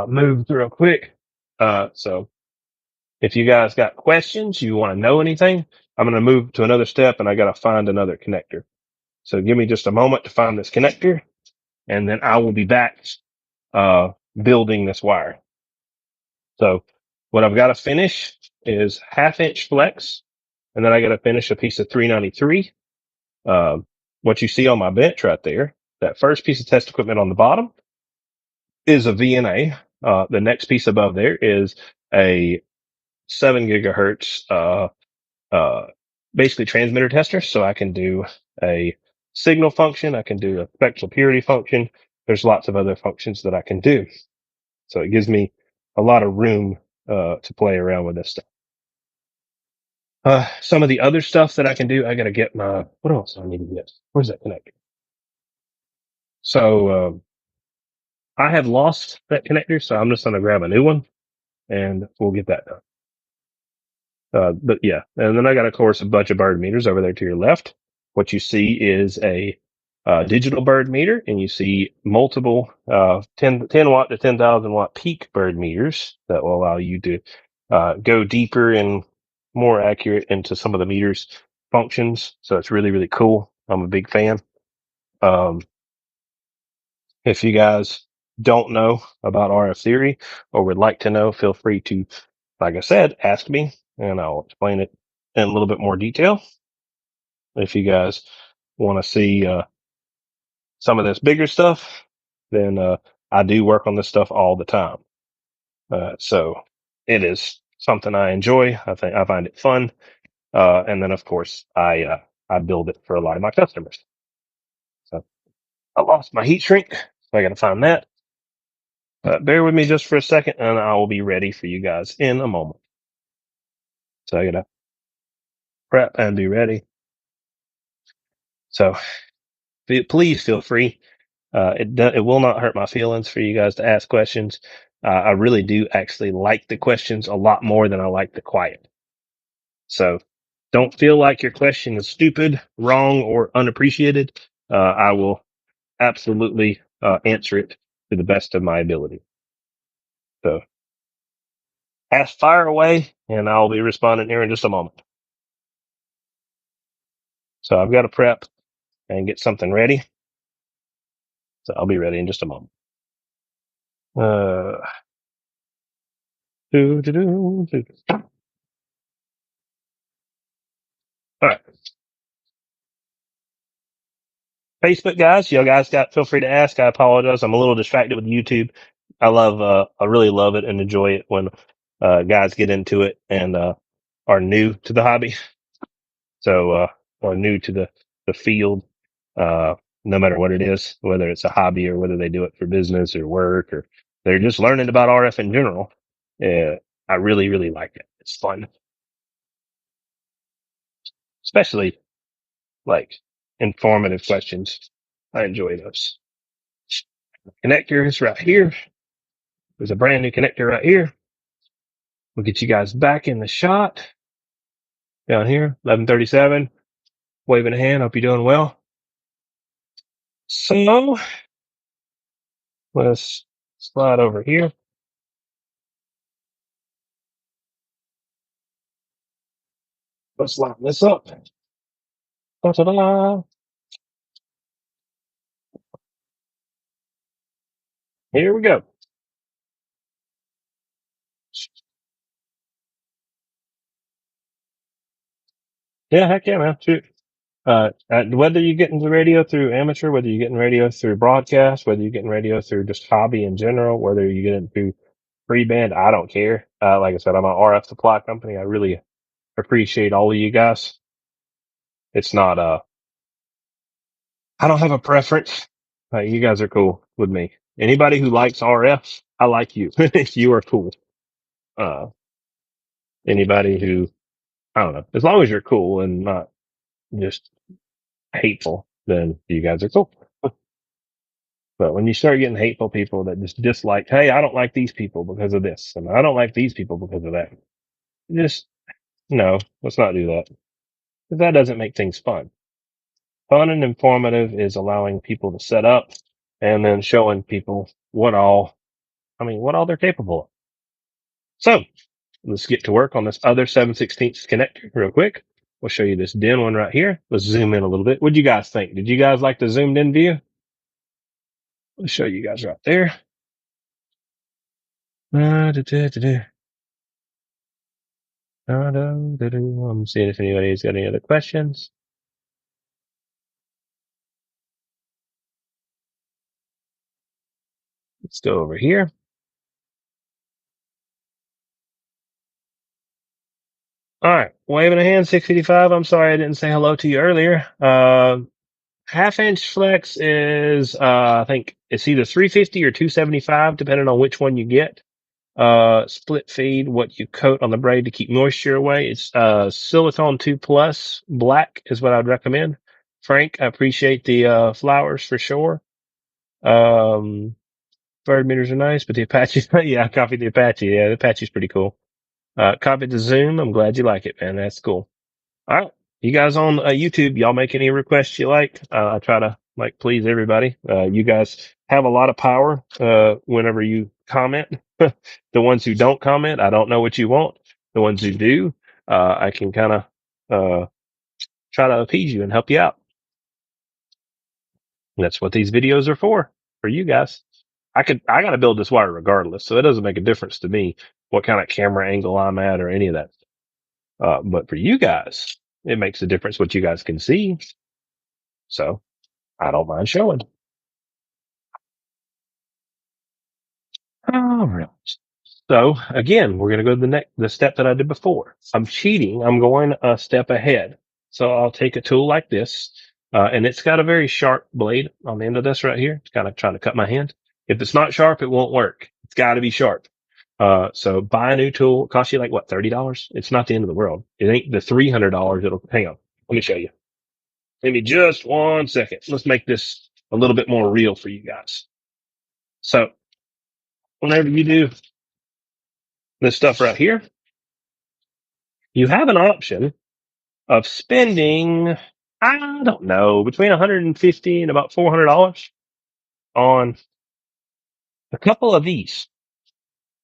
A: moved real quick. So if you guys got questions, you want to know anything, I'm going to move to another step and I got to find another connector. So give me just a moment to find this connector and then I will be back, building this wire. So what I've got to finish is 1/2 inch flex and then I got to finish a piece of 393. What you see on my bench right there, that first piece of test equipment on the bottom is a VNA. The next piece above there is a 7 gigahertz, uh, basically transmitter tester. So I can do a signal function. I can do a spectral purity function. There's lots of other functions that I can do. So it gives me a lot of room, to play around with this stuff. Some of the other stuff that I can do, I got to get what else do I need to get? Where's that connector? So, I have lost that connector, so I'm just going to grab a new one and we'll get that done. But yeah, and then I got, of course, a bunch of bird meters over there to your left. What you see is a digital bird meter, and you see multiple 10 watt to 10,000 watt peak bird meters that will allow you to go deeper and more accurate into some of the meters functions. So it's really, really cool. I'm a big fan. Um, if you guys don't know about RF theory or would like to know, feel free to, like I said, ask me and I'll explain it in a little bit more detail. If you guys want to see some of this bigger stuff, then I do work on this stuff all the time. So it is something I enjoy. I find it fun. And then of course I build it for a lot of my customers. So I lost my heat shrink. I gotta find that. Bear with me just for a second, and I will be ready for you guys in a moment. So I gotta prep and be ready. So please feel free. It will not hurt my feelings for you guys to ask questions. I really do actually like the questions a lot more than I like the quiet. So don't feel like your question is stupid, wrong, or unappreciated. I will absolutely answer it to the best of my ability. So ask fire away, and I'll be responding here in just a moment. So I've got to prep and get something ready. So I'll be ready in just a moment. All right. Facebook guys, you guys feel free to ask. I apologize. I'm a little distracted with YouTube. I really love it and enjoy it when, guys get into it and, are new to the hobby. So, or new to the field, uh, no matter what it is, whether it's a hobby or whether they do it for business or work or they're just learning about RF in general. I really, really like it. It's fun, especially like informative questions. I enjoy those. Connectors right here. There's a brand new connector right here. We'll get you guys back in the shot. Down here, 1137. Waving a hand. Hope you're doing well. So let's slide over here. Let's line this up. Ta-da-da. Here we go. Yeah, heck yeah, man. Shoot. Whether you're getting the radio through amateur, whether you're getting radio through broadcast, whether you're getting radio through just hobby in general, whether you get it through free band, I don't care. Like I said, I'm an RF supply company. I really appreciate all of you guys. It's not, I don't have a preference. You guys are cool with me. Anybody who likes RF, I like you. You are cool. Uh, anybody who, I don't know, as long as you're cool and not just hateful, then you guys are cool. But when you start getting hateful people that just dislike, hey, I don't like these people because of this, and I don't like these people because of that. Just, no, let's not do that. Because that doesn't make things fun. Fun and informative is allowing people to set up and then showing people what all they're capable of. So let's get to work on this other 7/16 connector real quick. We'll show you this DIN one right here. Let's zoom in a little bit. What do you guys think? Did you guys like the zoomed in view? Let's show you guys right there. I'm seeing if anybody's got any other questions. Let's go over here. All right, waving a hand, 655. I'm sorry I didn't say hello to you earlier. Half-inch flex is, I think it's either 350 or 275, depending on which one you get. Split feed, what you coat on the braid to keep moisture away. It's, silicone 2 plus black is what I'd recommend. Frank, I appreciate the, flowers for sure. Bird meters are nice, but the Apache, yeah, I copied the Apache. Yeah, the Apache's pretty cool. Copied the Zoom. I'm glad you like it, man. That's cool. All right. You guys on YouTube, y'all make any requests you like. I try to like please everybody. You guys have a lot of power, whenever you comment. The ones who don't comment, I don't know what you want. The ones who do, I can kind of, try to appease you and help you out. And that's what these videos are for you guys. I gotta build this wire regardless, so it doesn't make a difference to me what kind of camera angle I'm at or any of that. But for you guys, it makes a difference what you guys can see. So I don't mind showing. All right. So again, we're going to go to the step that I did before. I'm cheating. I'm going a step ahead. So I'll take a tool like this And it's got a very sharp blade on the end of this right here. It's kind of trying to cut my hand. If it's not sharp, it won't work. It's got to be sharp. So buy a new tool. It costs you like what, $30? It's not the end of the world. It ain't the $300. Hang on. Let me show you. Give me just 1 second. Let's make this a little bit more real for you guys. So whenever you do this stuff right here, you have an option of spending, I don't know, between 150 and about $400 on a couple of these.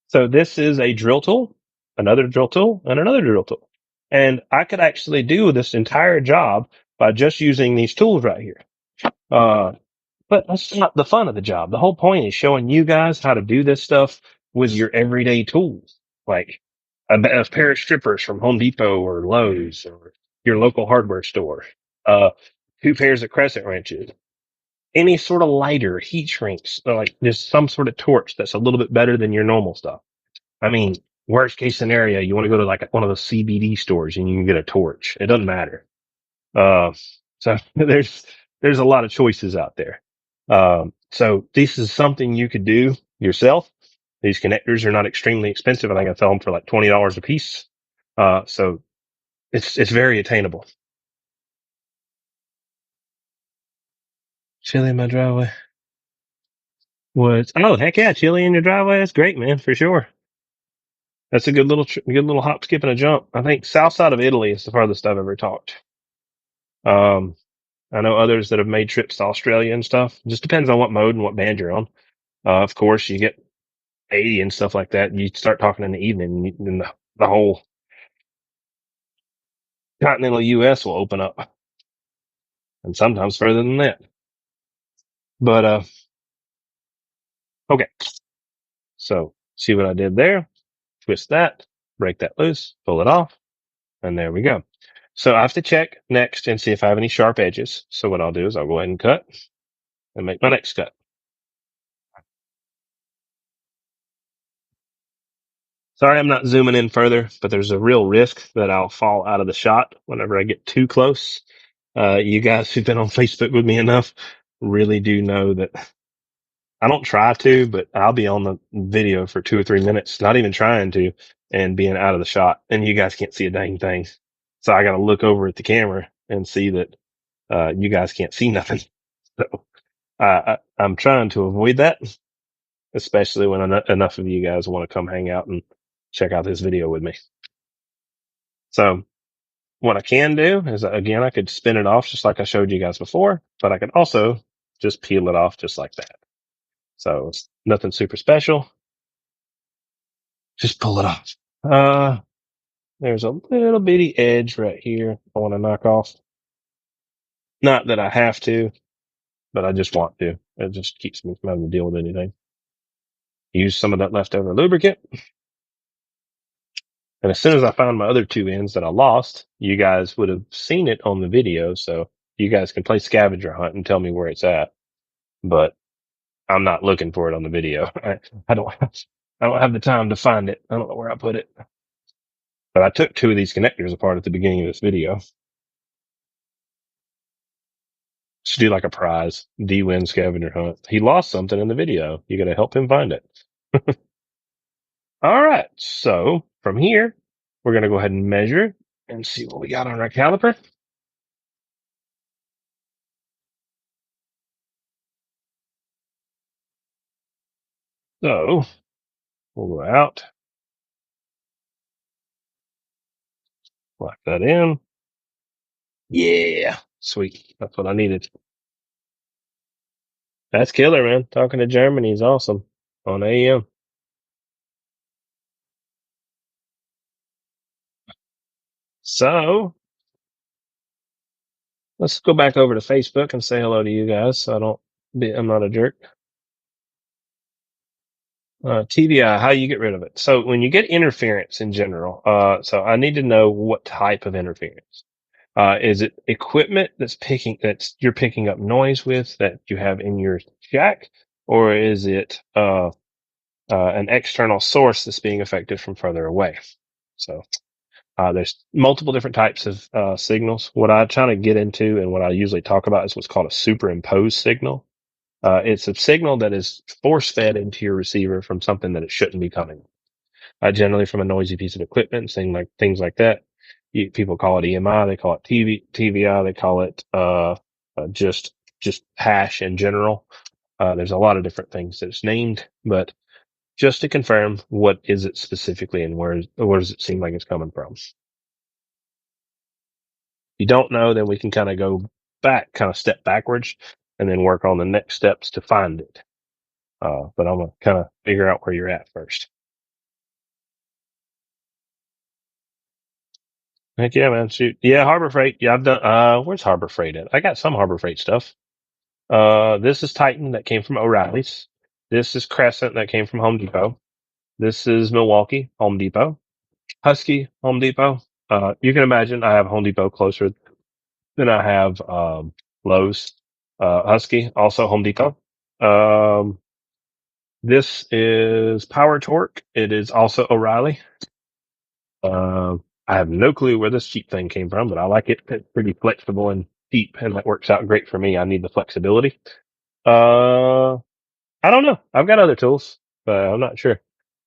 A: So this is a drill tool, another drill tool, and another drill tool. And I could actually do this entire job by just using these tools right here. But that's not the fun of the job. The whole point is showing you guys how to do this stuff with your everyday tools, like a pair of strippers from Home Depot or Lowe's or your local hardware store, uh, 2 pairs of crescent wrenches, any sort of lighter, heat shrinks, or like just some sort of torch that's a little bit better than your normal stuff. I mean, worst case scenario, you want to go to like one of those CBD stores and you can get a torch. It doesn't matter. Uh, so there's a lot of choices out there. So this is something you could do yourself. These connectors are not extremely expensive. I think I sell them for like $20 a piece. So it's very attainable. Chili in my driveway. Oh, heck yeah. Chili in your driveway. That's great, man, for sure. That's a good little hop, skip, and a jump. I think south side of Italy is the farthest I've ever talked. I know others that have made trips to Australia and stuff. It just depends on what mode and what band you're on. Of course, you get 80 and stuff like that. You start talking in the evening, and the whole continental U.S. will open up, and sometimes further than that. But okay. So see what I did there? Twist that, break that loose, pull it off, and there we go. So I have to check next and see if I have any sharp edges. So what I'll do is I'll go ahead and cut and make my next cut. Sorry, I'm not zooming in further, but there's a real risk that I'll fall out of the shot whenever I get too close. You guys who've been on Facebook with me enough really do know that I don't try to, but I'll be on the video for 2 or 3 minutes, not even trying to, and being out of the shot, and you guys can't see a dang thing. So I got to look over at the camera and see that you guys can't see nothing. So I'm trying to avoid that, especially when enough of you guys want to come hang out and check out this video with me. So what I can do is, again, I could spin it off just like I showed you guys before, but I could also just peel it off just like that. So it's nothing super special. Just pull it off. There's a little bitty edge right here I want to knock off. Not that I have to, but I just want to. It just keeps me from having to deal with anything. Use some of that leftover lubricant. And as soon as I found my other 2 ends that I lost, you guys would have seen it on the video. So you guys can play scavenger hunt and tell me where it's at. But I'm not looking for it on the video. I don't have the time to find it. I don't know where I put it. But I took 2 of these connectors apart at the beginning of this video. Should do like a prize. D-Win scavenger hunt. He lost something in the video. You gotta help him find it. All right. So from here, we're gonna go ahead and measure and see what we got on our caliper. So we'll go out, lock that in. Yeah, sweet. That's what I needed. That's killer, man. Talking to Germany is awesome on AM. So let's go back over to Facebook and say hello to you guys. So I'm not a jerk. TBI, how you get rid of it. So when you get interference in general, so I need to know what type of interference. Is it equipment you're picking up noise with that you have in your jack, or is it an external source that's being affected from further away? So There's multiple different types of signals. What I try to get into and what I usually talk about is what's called a superimposed signal. It's a signal that is force fed into your receiver from something that it shouldn't be coming. Generally from a noisy piece of equipment, things like that. People call it EMI, they call it TVI, they call it just hash in general. There's a lot of different things that it's named, but just to confirm, what is it specifically, and where does it seem like it's coming from? If you don't know, then we can kind of go back, kind of step backwards, and then work on the next steps to find it. But I'm gonna kind of figure out where you're at first. Heck yeah, man. Shoot. Yeah, Harbor Freight. Yeah, I've done, where's Harbor Freight at? I got some Harbor Freight stuff. This is Titan that came from O'Reilly's. This is Crescent that came from Home Depot. This is Milwaukee, Home Depot. Husky, Home Depot. You can imagine I have Home Depot closer than I have, Lowe's. Husky, also Home Depot. Um, this is Power Torque. It is also O'Reilly. I have no clue where this cheap thing came from, but I like it. It's pretty flexible and cheap, and that works out great for me. I need the flexibility. Uh, I don't know. I've got other tools, but I'm not sure.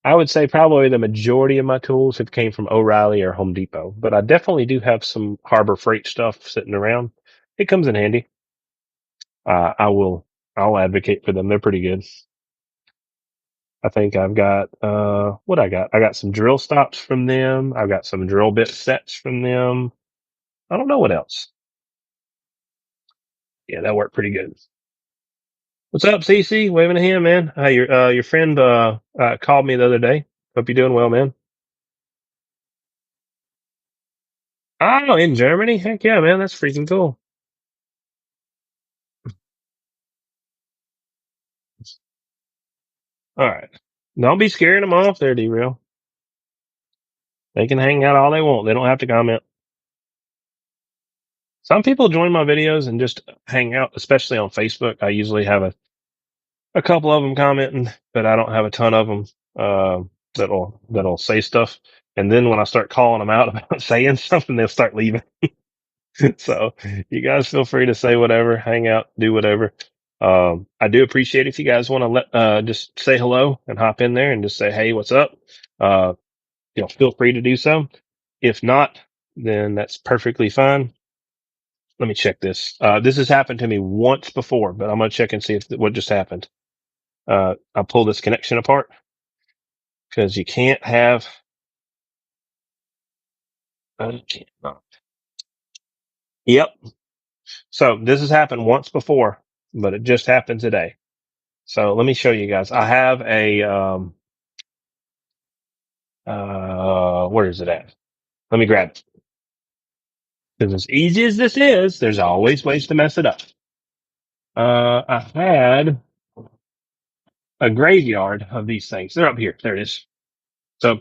A: I would say probably the majority of my tools have came from O'Reilly or Home Depot, but I definitely do have some Harbor Freight stuff sitting around. It comes in handy. Uh, I will, I'll advocate for them. They're pretty good. I think I've got, what I got? I got some drill stops from them. I've got some drill bit sets from them. I don't know what else. Yeah, that worked pretty good. What's up, CC? Waving a hand, man. Hey, your friend, called me the other day. Hope you're doing well, man. Oh, in Germany? Heck yeah, man. That's freaking cool. All right. Don't be scaring them off there, D-Real. They can hang out all they want. They don't have to comment. Some people join my videos and just hang out, especially on Facebook. I usually have a couple of them commenting, but I don't have a ton of them, that'll say stuff. And then when I start calling them out about saying something, they'll start leaving. So you guys feel free to say whatever, hang out, do whatever. I do appreciate if you guys want to just say hello and hop in there and just say, hey, what's up? Uh, feel free to do so. If not, then that's perfectly fine. Let me check this. This has happened to me once before, but I'm going to check and see what just happened. I'll pull this connection apart because you can't have, I can't not. Yep. So this has happened once before, but it just happened today. So let me show you guys. I have a, where is it at? Let me grab it. Because as easy as this is, there's always ways to mess it up. I had a graveyard of these things. They're up here. There it is. So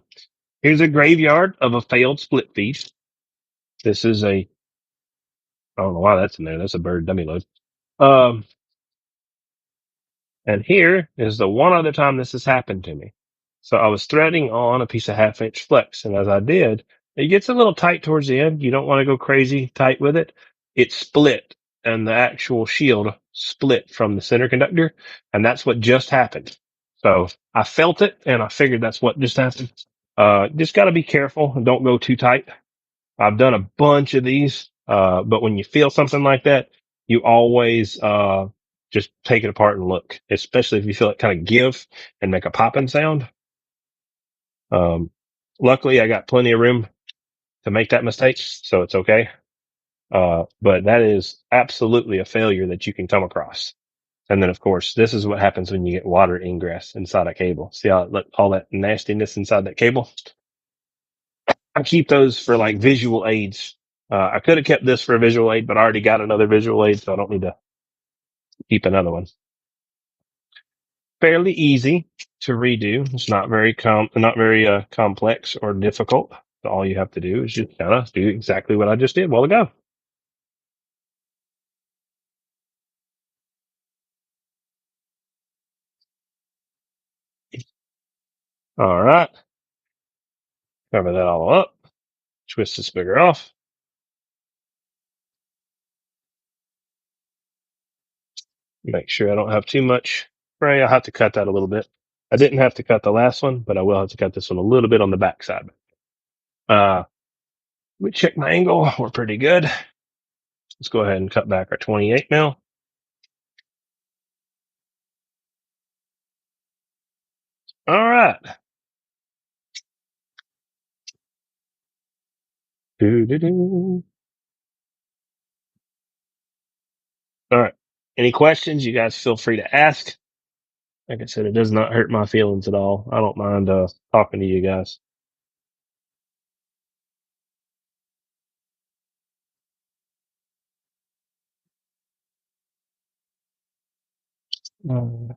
A: here's a graveyard of a failed split feed. This is I don't know why that's in there. That's a bird dummy load. Um, and here is the one other time this has happened to me. So I was threading on a piece of 1/2 inch flex, and as I did, it gets a little tight towards the end. You don't want to go crazy tight with it. It split, and the actual shield split from the center conductor, and that's what just happened. So I felt it, and I figured that's what just happened. Just got to be careful and don't go too tight. I've done a bunch of these, but when you feel something like that, you always just take it apart and look, especially if you feel it kind of give and make a popping sound. Um, Luckily, I got plenty of room to make that mistake, so it's okay. But that is absolutely a failure that you can come across. And then, of course, this is what happens when you get water ingress inside a cable. See how all that nastiness inside that cable? I keep those for like visual aids. I could have kept this for a visual aid, but I already got another visual aid, so I don't need to keep another one. Fairly easy to redo. It's not very complex or difficult. So all you have to do is just kind of do exactly what I just did a while ago. All right. Cover that all up. Twist the spigot off. Make sure I don't have too much spray. I'll have to cut that a little bit. I didn't have to cut the last one, but I will have to cut this one a little bit on the back side. Let me check my angle. We're pretty good. Let's go ahead and cut back our 28 mil. All right. Doo-doo-doo. All right. Any questions? You guys feel free to ask. Like I said, it does not hurt my feelings at all. I don't mind talking to you guys. More.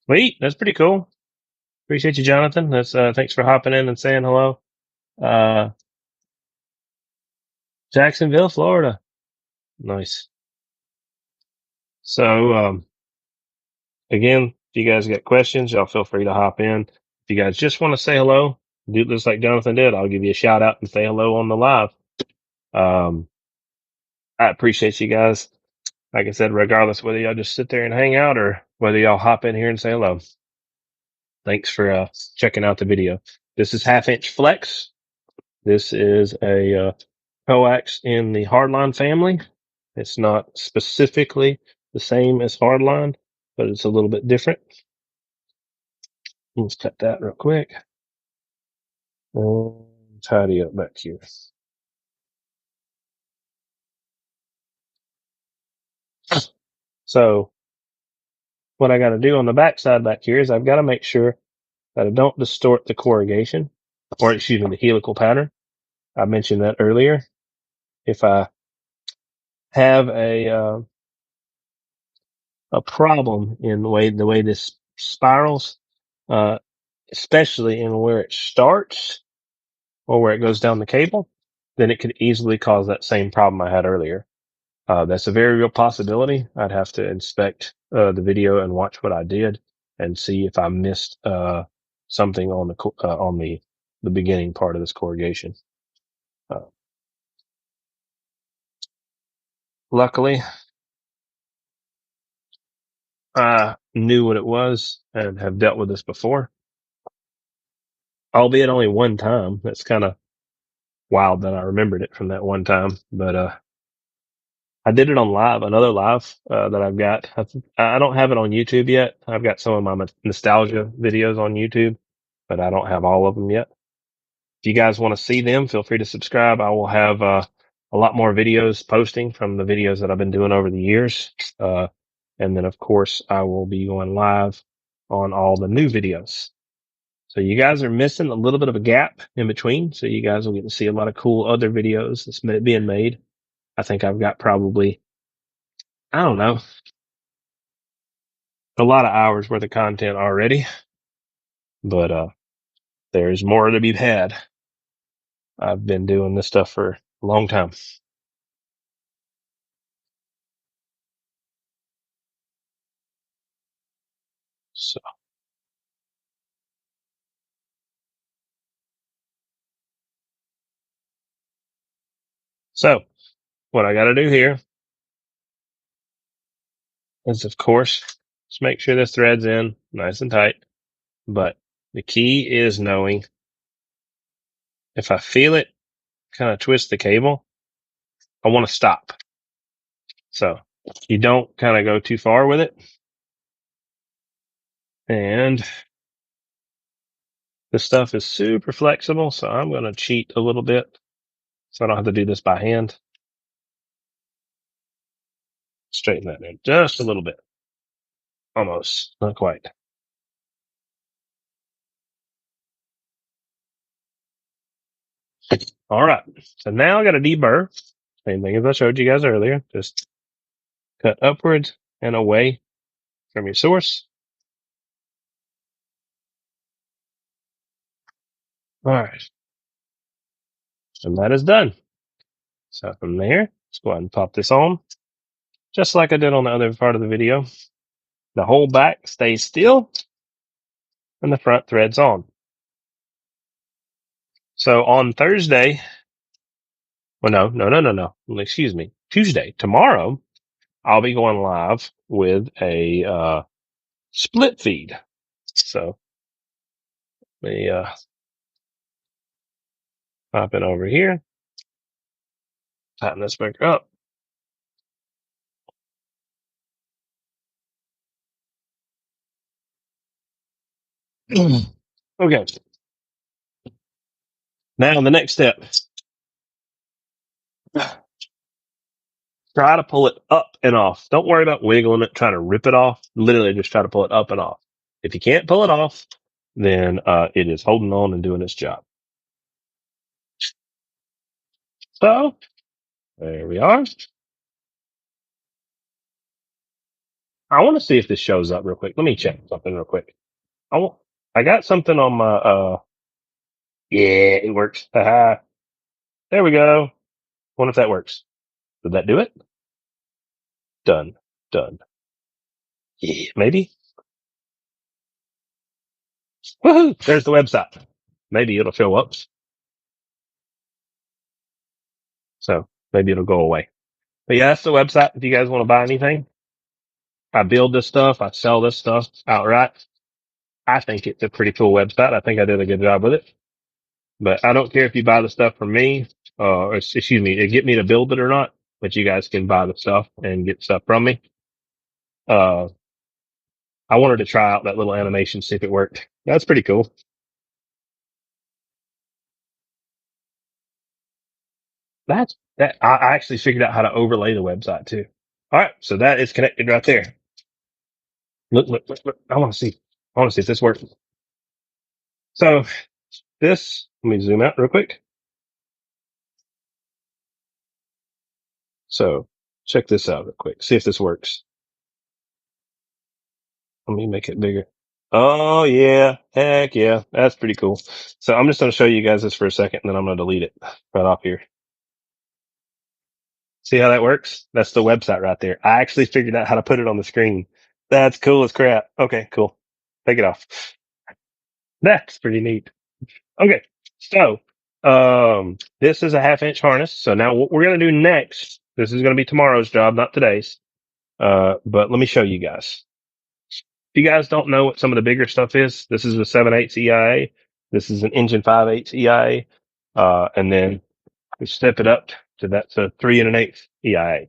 A: Sweet. That's pretty cool. Appreciate you, Jonathan. That's thanks for hopping in and saying hello. Uh, Jacksonville, Florida. Nice. So, again, if you guys got questions, y'all feel free to hop in. If you guys just want to say hello, do this like Jonathan did. I'll give you a shout out and say hello on the live. I appreciate you guys. Like I said, regardless whether y'all just sit there and hang out or whether y'all hop in here and say hello. Thanks for checking out the video. This is 1/2" Flex. This is a coax in the hardline family. It's not specifically the same as hardline, but it's a little bit different. Let's cut that real quick. And tidy up back here. So what I got to do on the back side back here is I've got to make sure that I don't distort the corrugation, or excuse me, the helical pattern. I mentioned that earlier. If I have a problem in the way this spirals, especially in where it starts or where it goes down the cable, then it could easily cause that same problem I had earlier. That's a very real possibility. I'd have to inspect the video and watch what I did and see if I missed something on the beginning part of this corrugation. Luckily, I knew what it was and have dealt with this before, albeit only one time. That's kind of wild that I remembered it from that one time, but I did it on live, another live that I've got. I don't have it on YouTube yet. I've got some of my nostalgia videos on YouTube, but I don't have all of them yet. If you guys want to see them, feel free to subscribe. I will have a lot more videos posting from the videos that I've been doing over the years. And then, of course, I will be going live on all the new videos. So you guys are missing a little bit of a gap in between. So you guys will get to see a lot of cool other videos that's being made. I think I've got probably, I don't know, a lot of hours worth of content already, but there's more to be had. I've been doing this stuff for a long time. So what I got to do here is, of course, just make sure this thread's in nice and tight. But the key is knowing if I feel it kind of twist the cable, I want to stop. So you don't kind of go too far with it. And this stuff is super flexible, so I'm going to cheat a little bit so I don't have to do this by hand. Straighten that in just a little bit. Almost, not quite. All right, so now I got to deburr. Same thing as I showed you guys earlier. Just cut upwards and away from your source. All right. And that is done. So from there, let's go ahead and pop this on. Just like I did on the other part of the video. The whole back stays still and the front thread's on. So on Thursday, well, no. Excuse me. Tuesday, tomorrow, I'll be going live with a split feed. So let me pop it over here, tighten this back up. Okay. Now the next step. Try to pull it up and off. Don't worry about wiggling it, trying to rip it off. Literally just try to pull it up and off. If you can't pull it off, then it is holding on and doing its job. So there we are. I want to see if this shows up real quick. Let me check something real quick. I got something on my yeah, it works. Haha. There we go. Wonder if that works. Did that do it? Done. Done. Yeah, maybe. Woohoo! There's the website. Maybe it'll show up. So maybe it'll go away. But yeah, that's the website if you guys want to buy anything. I build this stuff. I sell this stuff outright. I think it's a pretty cool website. I think I did a good job with it. But I don't care if you buy the stuff from me, or excuse me, to get me to build it or not. But you guys can buy the stuff and get stuff from me. I wanted to try out that little animation, see if it worked. That's pretty cool. That's that. I actually figured out how to overlay the website too. All right, so that is connected right there. Look. I want to see. I want to see if this works. So this, let me zoom out real quick. So check this out real quick. See if this works. Let me make it bigger. Oh yeah, heck yeah, that's pretty cool. So I'm just going to show you guys this for a second, and then I'm going to delete it right off here. See how that works? That's the website right there. I actually figured out how to put it on the screen. That's cool as crap. Okay, cool. Take it off. That's pretty neat. Okay, so this is a 1/2 inch harness. So now what we're going to do next, this is going to be tomorrow's job, not today's. But let me show you guys. If you guys don't know what some of the bigger stuff is, this is a 7/8 EIA. This is an engine 5/8 EIA. And then we step it up to that's a 3 1/8 EIA.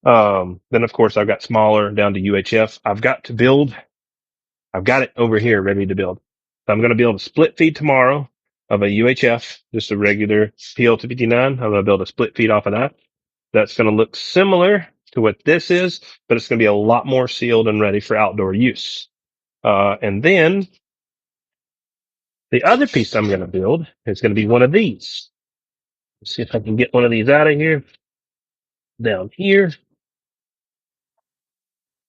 A: Then of course I've got smaller down to UHF. I've got it over here ready to build. So I'm going to build a split feed tomorrow of a UHF, just a regular PL259. I'm going to build a split feed off of that. That's going to look similar to what this is, but it's going to be a lot more sealed and ready for outdoor use. And then the other piece I'm going to build is going to be one of these. Let's see if I can get one of these out of here. Down here.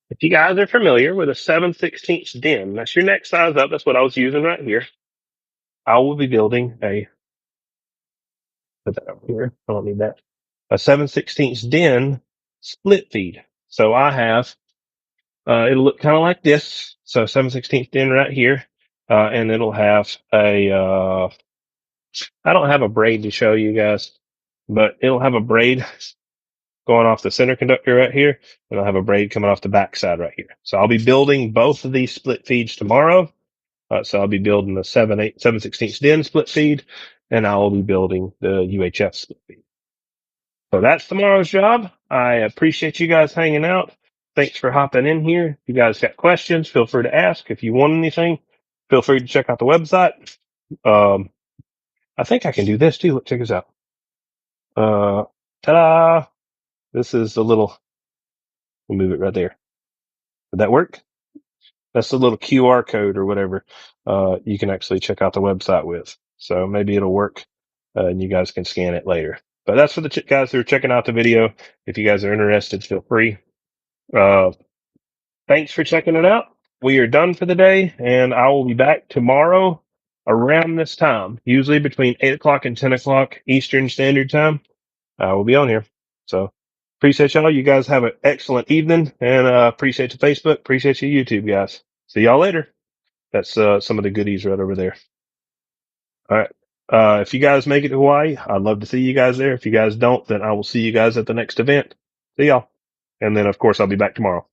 A: If you guys are familiar with a 7/16 DIN, that's your next size up. That's what I was using right here. I will be building put that up here. I don't need that. A 7/16 DIN split feed. So I have, it'll look kind of like this. So 7/16 DIN right here. And it'll have I don't have a braid to show you guys, but it'll have a braid going off the center conductor right here, and I'll have a braid coming off the back side right here. So I'll be building both of these split feeds tomorrow. So I'll be building the 7/16 DIN split feed, and I will be building the UHF split feed. So that's tomorrow's job. I appreciate you guys hanging out. Thanks for hopping in here. If you guys got questions, feel free to ask. If you want anything, feel free to check out the website. I think I can do this too. Look, check this out. Ta-da! This is a little, we'll move it right there. Did that work? That's the little QR code or whatever, you can actually check out the website with. So maybe it'll work, and you guys can scan it later. But that's for the guys who are checking out the video. If you guys are interested, feel free. Thanks for checking it out. We are done for the day, and I will be back tomorrow around this time, usually between 8 o'clock and 10 o'clock Eastern Standard Time. I will be on here. So appreciate y'all. You guys have an excellent evening, and appreciate you Facebook. Appreciate you YouTube guys. See y'all later. That's some of the goodies right over there. All right. If you guys make it to Hawaii, I'd love to see you guys there. If you guys don't, then I will see you guys at the next event. See y'all. And then, of course, I'll be back tomorrow.